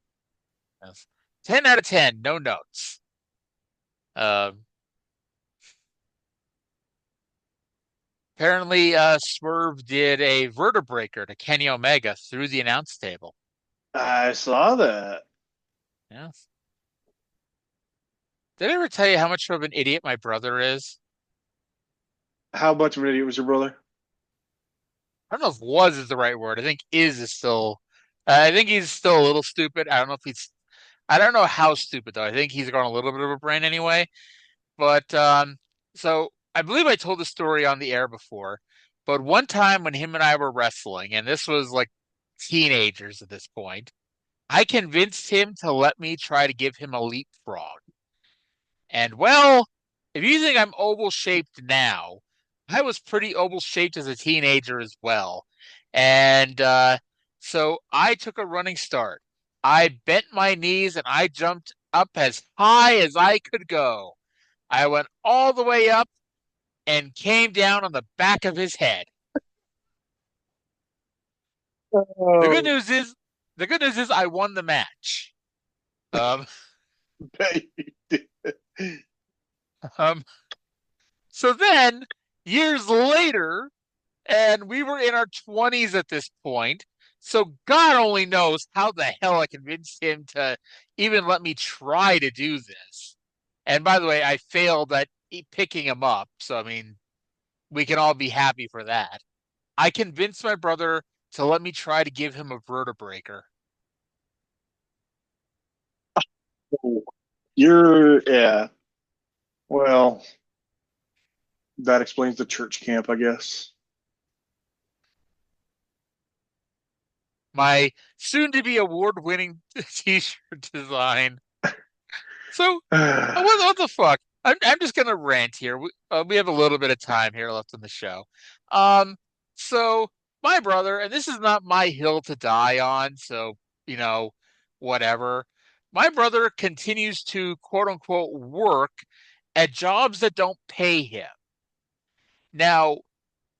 Yes. 10 out of 10, no notes. Apparently, Swerve did a vertebreaker to Kenny Omega through the announce table. I saw that. Yes. Did I ever tell you how much of an idiot my brother is? How much of an idiot was your brother? I don't know if "was" is the right word. I think is still. I think he's still a little stupid. I don't know if he's. I don't know how stupid though. I think he's got a little bit of a brain anyway. But so I believe I told the story on the air before. But one time when him and I were wrestling, and this was like teenagers at this point, I convinced him to let me try to give him a leapfrog. And well, if you think I'm oval shaped now, I was pretty oval shaped as a teenager as well. And so I took a running start. I bent my knees and I jumped up as high as I could go. I went all the way up and came down on the back of his head. Oh. The good news is I won the match. So then, years later, and we were in our 20s at this point, so God only knows how the hell I convinced him to even let me try to do this. And by the way, I failed at picking him up, so I mean, we can all be happy for that. I convinced my brother to let me try to give him a vertebreaker. Yeah. Well, that explains the church camp, I guess. My soon-to-be award-winning T-shirt design. So, what the fuck? I'm just gonna rant here. We have a little bit of time here left in the show. So my brother, and this is not my hill to die on, so whatever. My brother continues to quote unquote work at jobs that don't pay him. Now,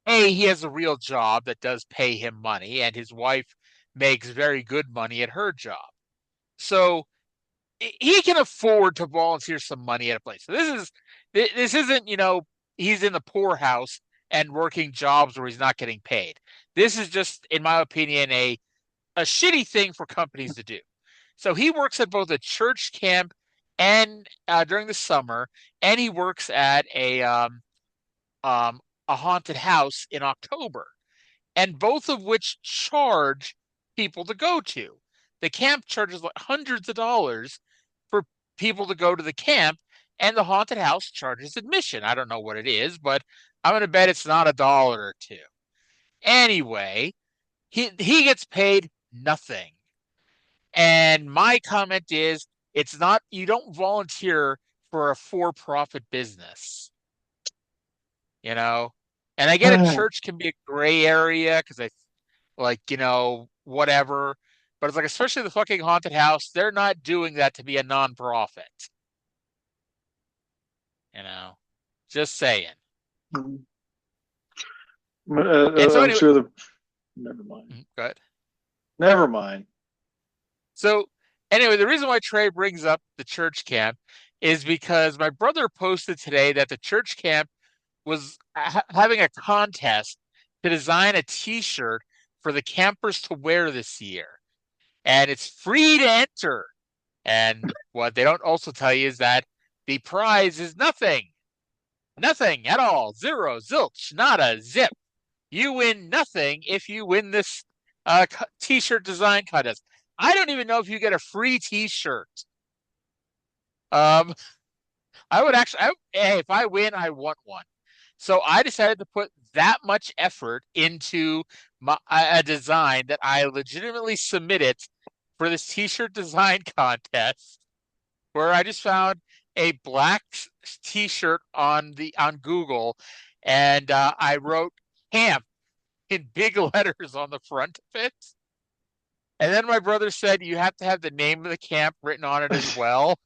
he has a real job that does pay him money, and his wife makes very good money at her job. So he can afford to volunteer some money at a place. So this isn't, he's in the poorhouse and working jobs where he's not getting paid. This is just, in my opinion, a shitty thing for companies to do. So he works at both a church camp and during the summer, and he works at a haunted house in October, and both of which charge people to go to. The camp charges like hundreds of dollars for people to go to the camp, and the haunted house charges admission. I don't know what it is, but I'm going to bet it's not $1 or $2. Anyway, he gets paid nothing. And my comment is, you don't volunteer for a for-profit business. And I get a church can be a gray area because whatever. But it's like, especially the fucking haunted house, they're not doing that to be a non-profit. Just saying. I'm anyway, sure never mind. Go ahead. Never mind. So anyway, the reason why Trae brings up the church camp is because my brother posted today that the church camp was having a contest to design a T-shirt for the campers to wear this year, and it's free to enter. And what they don't also tell you is that the prize is nothing. Nothing at all. Zero, zilch, nada, zip. You win nothing if you win this T-shirt design contest. I don't even know if you get a free T-shirt. I would actually, hey, if I win, I want one. So I decided to put that much effort into a design that I legitimately submitted for this T-shirt design contest, where I just found a black T-shirt on Google, and I wrote "camp" in big letters on the front of it. And then my brother said you have to have the name of the camp written on it as well.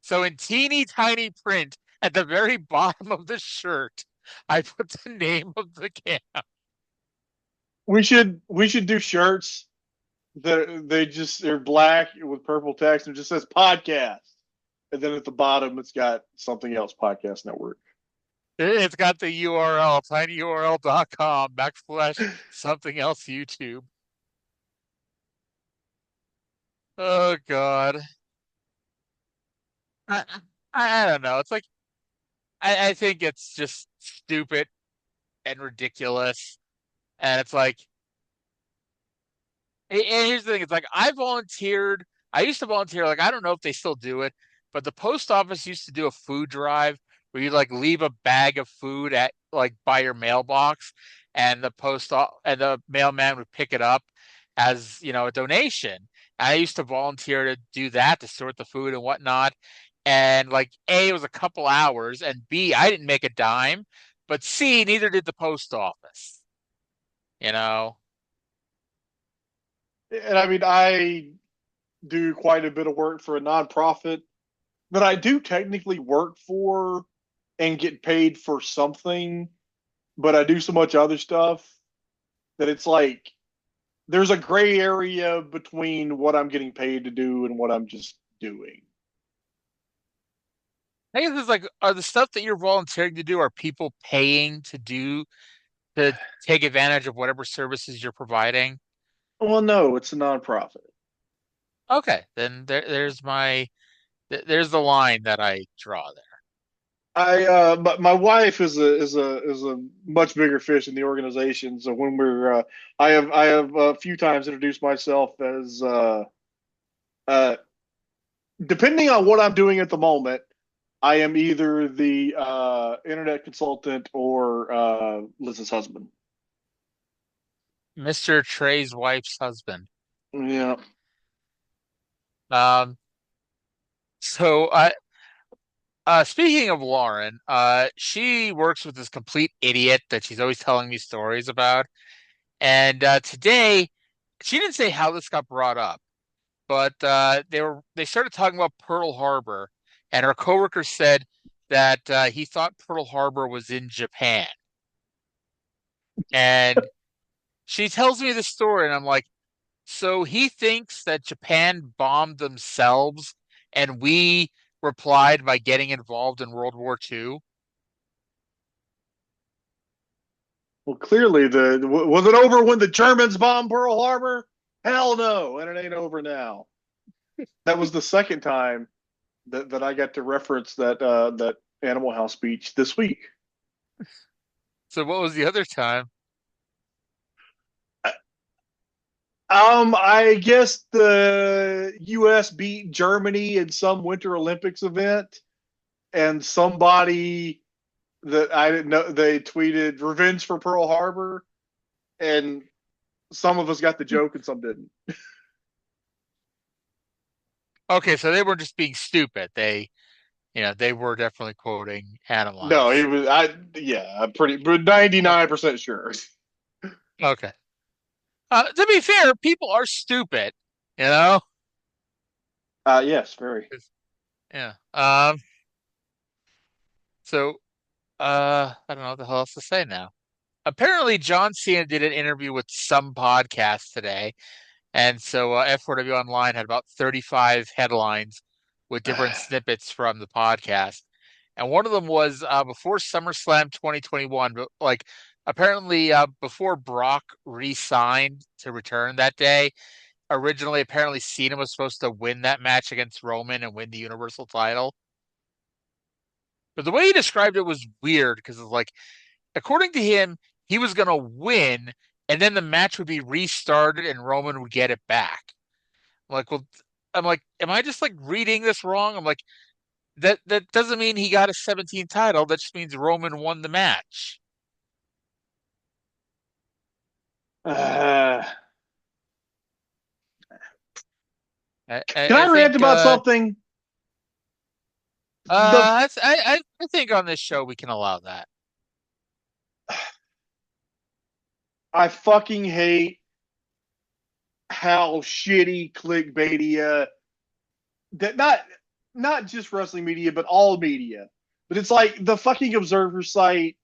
So in teeny tiny print at the very bottom of the shirt, I put the name of the camp. We should do shirts that they're black with purple text and it just says podcast. And then at the bottom it's got something else, podcast network. It's got the URL, tinyurl.com/something else YouTube. Oh God. I don't know. It's like I think it's just stupid and ridiculous. And it's like, and here's the thing, it's like I volunteered. I used to volunteer, like I don't know if they still do it, but the post office used to do a food drive where you like leave a bag of food at like by your mailbox, and the mailman would pick it up as a donation. And I used to volunteer to do that, to sort the food and whatnot. And like A, it was a couple hours, and B, I didn't make a dime, but C, neither did the post office. And I mean, I do quite a bit of work for a nonprofit that I do technically work for and get paid for something, but I do so much other stuff that it's like there's a gray area between what I'm getting paid to do and what I'm just doing. I guess it's like, are the stuff that you're volunteering to do, are people paying to take advantage of whatever services you're providing? Well, no, it's a nonprofit. Okay, then there's the line that I draw there. But my wife is a much bigger fish in the organization. So when I have a few times introduced myself as depending on what I'm doing at the moment, I am either the internet consultant or Liz's husband. Mr. Trae's wife's husband. Yeah. So speaking of Lauren, she works with this complete idiot that she's always telling me stories about. And today, she didn't say how this got brought up, but they started talking about Pearl Harbor, and her coworker said that he thought Pearl Harbor was in Japan. And she tells me the story, and I'm like, so he thinks that Japan bombed themselves, and we replied by getting involved in World War II? Well, clearly, was it over when the Germans bombed Pearl Harbor? Hell no, and it ain't over now. That was the second time that I got to reference that Animal House speech this week. So what was the other time? I guess the U.S. beat Germany in some Winter Olympics event, and somebody that I didn't know, they tweeted "Revenge for Pearl Harbor," and some of us got the joke and some didn't. Okay, so they weren't just being stupid. They were definitely quoting Animal House. No, he was. I'm pretty, but 99% sure. Okay. To be fair, people are stupid, Yes, very. Yeah. So, I don't know what the hell else to say now. Apparently, John Cena did an interview with some podcast today, and so F4W Online had about 35 headlines with different snippets from the podcast. And one of them was before SummerSlam 2021, but like apparently before Brock re-signed to return that day, originally apparently Cena was supposed to win that match against Roman and win the Universal title. But the way he described it was weird because it's like, according to him, he was going to win and then the match would be restarted and Roman would get it back. I'm like, am I just like reading this wrong? I'm like, that doesn't mean he got a 17 title. That just means Roman won the match. Can I I rant about something? I think on this show we can allow that. I fucking hate how shitty clickbaitia that not just wrestling media, but all media. But it's like the fucking Observer site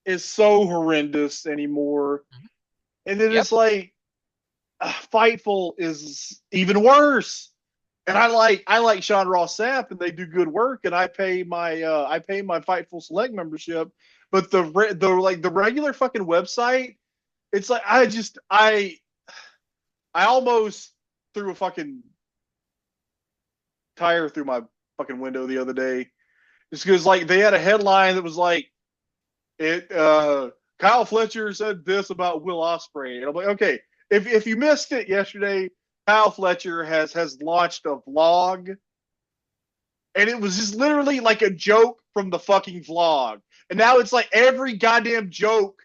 is so horrendous anymore. And then it's like Fightful is even worse. And I like Sean Ross Sapp and they do good work and I pay my Fightful Select membership. But the regular fucking website, it's like I almost threw a fucking tire through my fucking window the other day. Just because like they had a headline that was like Kyle Fletcher said this about Will Ospreay. And I'm like, okay, if you missed it yesterday, Kyle Fletcher has launched a vlog. And it was just literally like a joke from the fucking vlog. And now it's like every goddamn joke,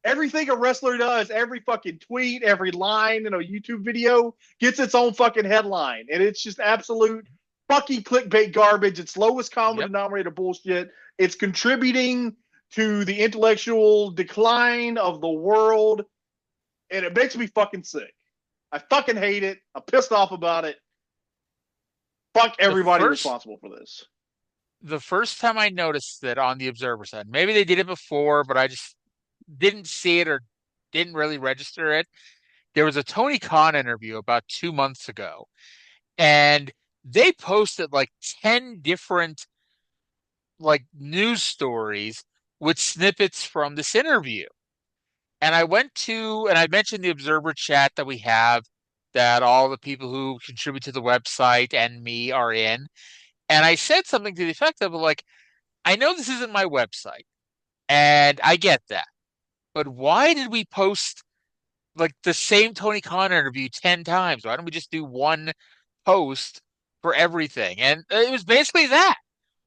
everything a wrestler does, every fucking tweet, every line in a YouTube video gets its own fucking headline. And it's just absolute fucking clickbait garbage. It's lowest common denominator bullshit. It's contributing to the intellectual decline of the world. And it makes me fucking sick. I fucking hate it. I'm pissed off about it. Fuck everybody responsible for this. The first time I noticed it on the Observer side, maybe they did it before, but I just didn't see it or didn't really register it. There was a Tony Khan interview about 2 months ago, and they posted like 10 different like news stories with snippets from this interview. And I mentioned the Observer chat that we have that all the people who contribute to the website and me are in. And I said something to the effect of like, I know this isn't my website and I get that, but why did we post like the same Tony Khan interview 10 times? Why don't we just do one post for everything? And it was basically that,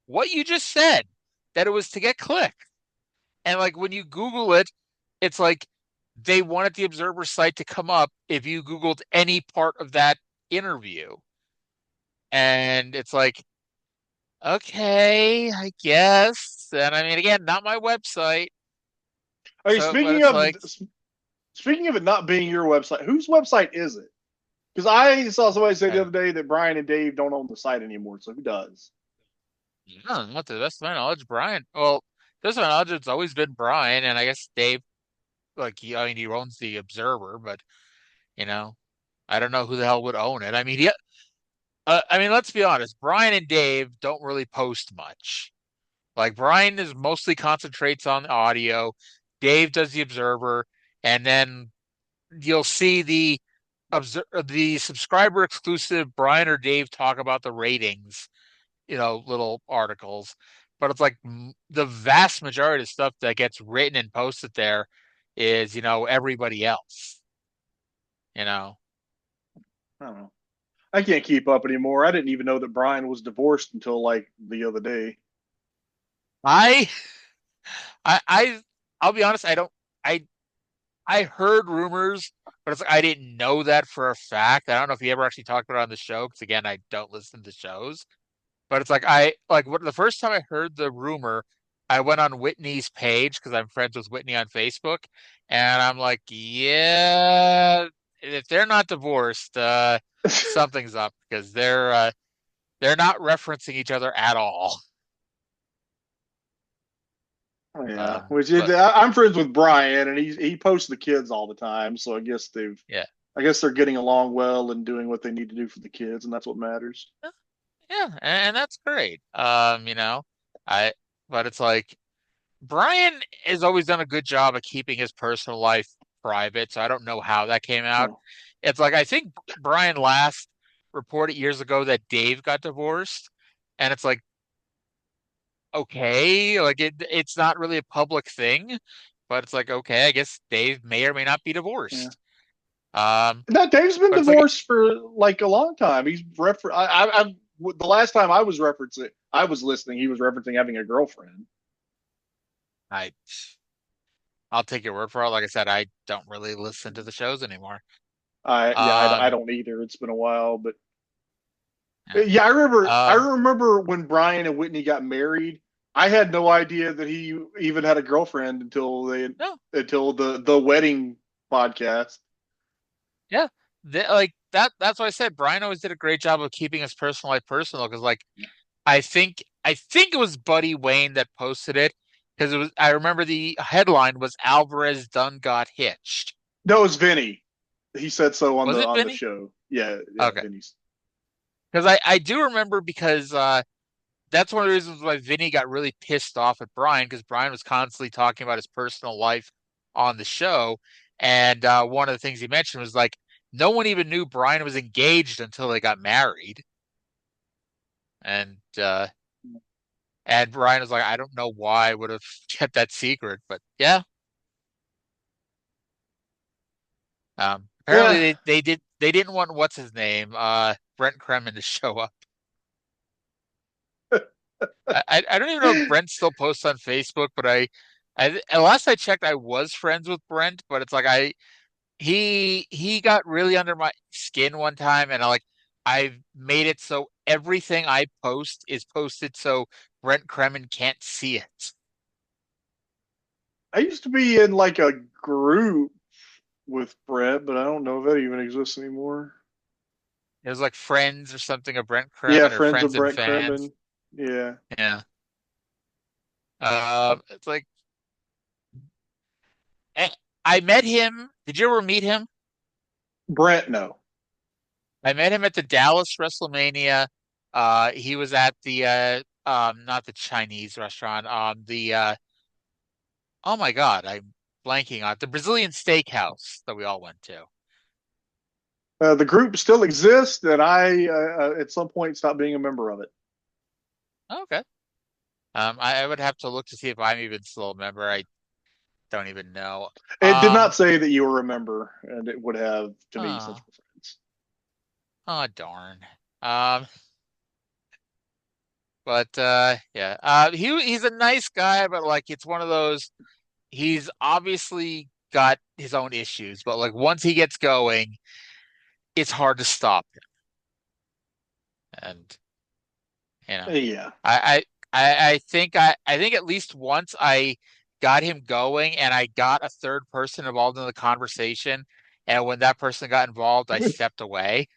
what you just said, that it was to get clicked. And like when you Google it, it's like they wanted the Observer site to come up if you Googled any part of that interview. And it's like, okay, I guess. And I mean, again, not my website. Hey, speaking of it not being your website, whose website is it? Because I saw somebody say the other day that Brian and Dave don't own the site anymore. So who does? No, not to the best of my knowledge, Brian. Well, to the best of my knowledge, it's always been Brian, and I guess Dave, like he owns the Observer, but I don't know who the hell would own it. I mean, let's be honest. Brian and Dave don't really post much. Like Brian is mostly concentrates on the audio. Dave does the Observer, and then you'll see the subscriber exclusive Brian or Dave talk about the ratings, little articles. But it's like the vast majority of stuff that gets written and posted there is, everybody else. I don't know. I can't keep up anymore. I didn't even know that Brian was divorced until like the other day. I'll be honest. I heard rumors, but it's like I didn't know that for a fact. I don't know if he ever actually talked about it on the show because again, I don't listen to shows. But it's like the first time I heard the rumor, I went on Whitney's page because I'm friends with Whitney on Facebook, and I'm like, yeah, if they're not divorced, something's up because they're not referencing each other at all. Yeah, I'm friends with Brian, and he posts the kids all the time. So I guess I guess they're getting along well and doing what they need to do for the kids, and that's what matters. Yeah, and that's great. I but it's like Brian has always done a good job of keeping his personal life private, so I don't know how that came out. No. It's like I think Brian last reported years ago that Dave got divorced, and it's like okay, like it's not really a public thing, but it's like okay, I guess Dave may or may not be Yeah. divorced. Um, No, Dave's been but it's like divorced for like a long time. He's the last time I was listening. He was referencing having a girlfriend. I I'll take your word for it. Like I said, I don't really listen to the shows anymore. I Um, don't either. It's been a while, but yeah. yeah, I Um, remember when Brian and Whitney got married. I had no idea that he even had a girlfriend no, until the wedding podcast. yeah, like that's why I said Brian always did a great job of keeping his personal life personal because like I think it was Buddy Wayne that posted it because it was I remember the headline was Alvarez done got hitched. No, it was Vinny. He said so Was it on the Vinny? show. Yeah, yeah, Okay, Vinny's. because I do remember because that's one of the reasons why Vinny got really pissed off at Brian because Brian was constantly talking about his personal life on the show, and one of the things he mentioned was like no one even knew Brian was engaged until they got married, and Brian was like, I don't know why I would have kept that secret, but yeah. Apparently Yeah. they didn't want what's his name, Brent Kremen to show up. I don't even know if Brent still posts on Facebook, but last I checked, I was friends with Brent, but it's like he got really under my skin one time, and I've made it so everything I post is posted so Brent Kremen can't see it. I used to be in like a group with Brett, but I don't know if that even exists anymore. It was like friends or something of Brent Yeah, Kremen or friends friends of and Brett fans. Kremen. Yeah. Yeah. It's like eh, I met him. Did you ever meet him? Brett, no. I met him at the Dallas WrestleMania. He was at the not the Chinese restaurant, the oh my God, I'm blanking on it, the Brazilian steakhouse that we all went to. The group still exists, and I at some point stopped being a member of it. Okay. I would have to look to see if I'm even still a member. I don't even know. It did Um, not say that you were a member, and it would have to me since oh, we're friends. oh darn. Um, but yeah. He's a nice guy, but like it's one of those he's obviously got his own issues, but like once he gets going, it's hard to stop him. And you know, Yeah. I think at least once I got him going and I got a third person involved in the conversation, and when that person got involved, I stepped away.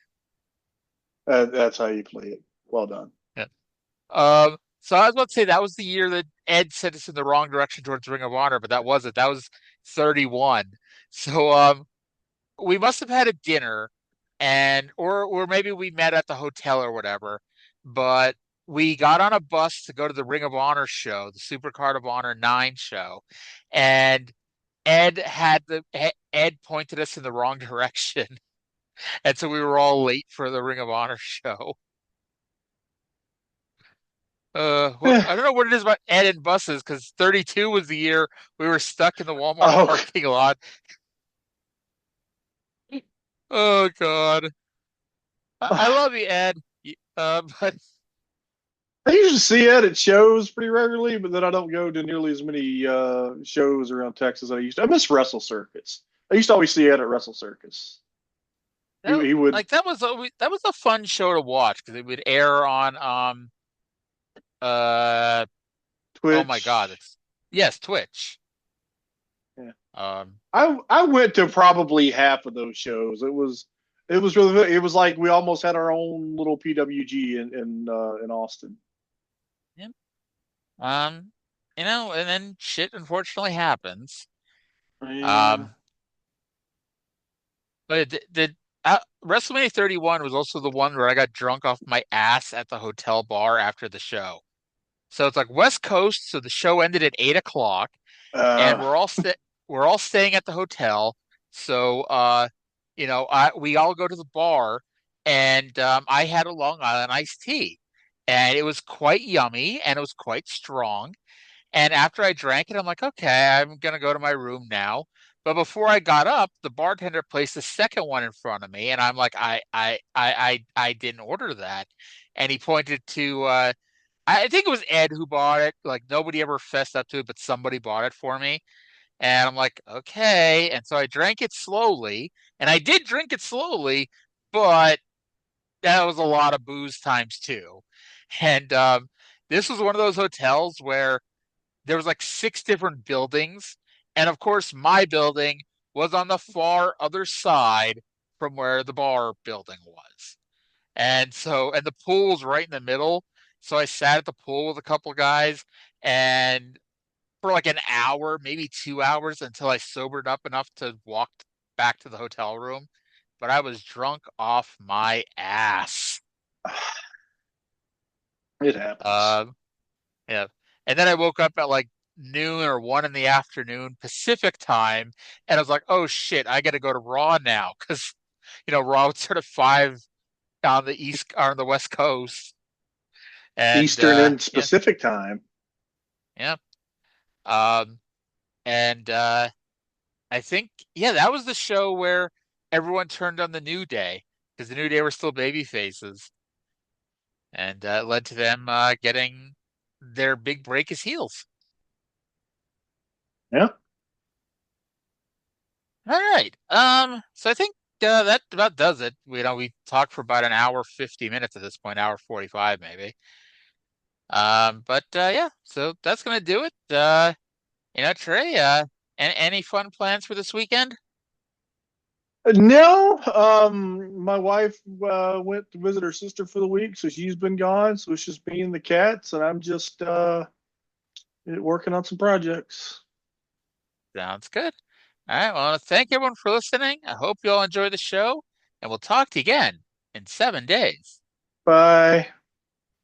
That's how you play it. Well done. Yeah. So I was about to say that was the year that Ed sent us in the wrong direction towards Ring of Honor, but that wasn't. That was 31. So we must have had a dinner and or maybe we met at the hotel or whatever, but we got on a bus to go to the Ring of Honor show, the Super Card of Honor 9 show, and Ed pointed us in the wrong direction. And so we were all late for the Ring of Honor show. Eh. I don't know what it is about Ed and buses because 32 was the year we were stuck in the Walmart Oh, parking lot. Oh God. I love you, Ed. But I usually see Ed at shows pretty regularly, but then I don't go to nearly as many shows around Texas as I used to. I miss Wrestle Circus. I used to always see Ed at Wrestle Circus. He would that was a fun show to watch because it would air on uh oh my God, Twitch. it's yes, Twitch. Yeah. Um I went to probably half of those shows. It was really it was like we almost had our own little PWG in Austin. yeah. Um and then shit unfortunately happens. Yeah. Um but WrestleMania 31 was also the one where I got drunk off my ass at the hotel bar after the show. So it's like West Coast. So the show ended at 8 o'clock, and we're all staying at the hotel. So we all go to the bar, and I had a Long Island iced tea, and it was quite yummy and it was quite strong. And after I drank it, I'm like, okay, I'm gonna go to my room now. But before I got up, the bartender placed the second one in front of me, and I'm like, I didn't order that. And he pointed to, I think it was Ed who bought it. Like nobody ever fessed up to it, but somebody bought it for me. And I'm like, okay. And so I drank it slowly, and I did drink it slowly, but that was a lot of booze times two. And this was one of those hotels where there was like six different buildings, and of course my building was on the far other side from where the bar building was. And the pool was right in the middle. So I sat at the pool with a couple of guys, and for like an hour, maybe 2 hours, until I sobered up enough to walk back to the hotel room. But I was drunk off my ass. It happens. Yeah. And then I woke up at like noon or 1 in the afternoon Pacific time, and I was like, oh shit, I got to go to Raw now because Raw would start at 5 on the east or on the West Coast, and Eastern and Pacific time. Yeah. And I think that was the show where everyone turned on the New Day because the New Day were still baby faces, and it led to them getting their big break as heels. Yeah. All right. So I think that about does it. We talked for about an hour 50 minutes at this point, hour 45 maybe. Yeah. So that's gonna do it. Trae. Any fun plans for this weekend? No. My wife went to visit her sister for the week, so she's been gone. So it's just me and the cats, and I'm just working on some projects. Sounds good. All right. Well, I want to thank everyone for listening. I hope you all enjoy the show, and we'll talk to you again in 7 days. Bye.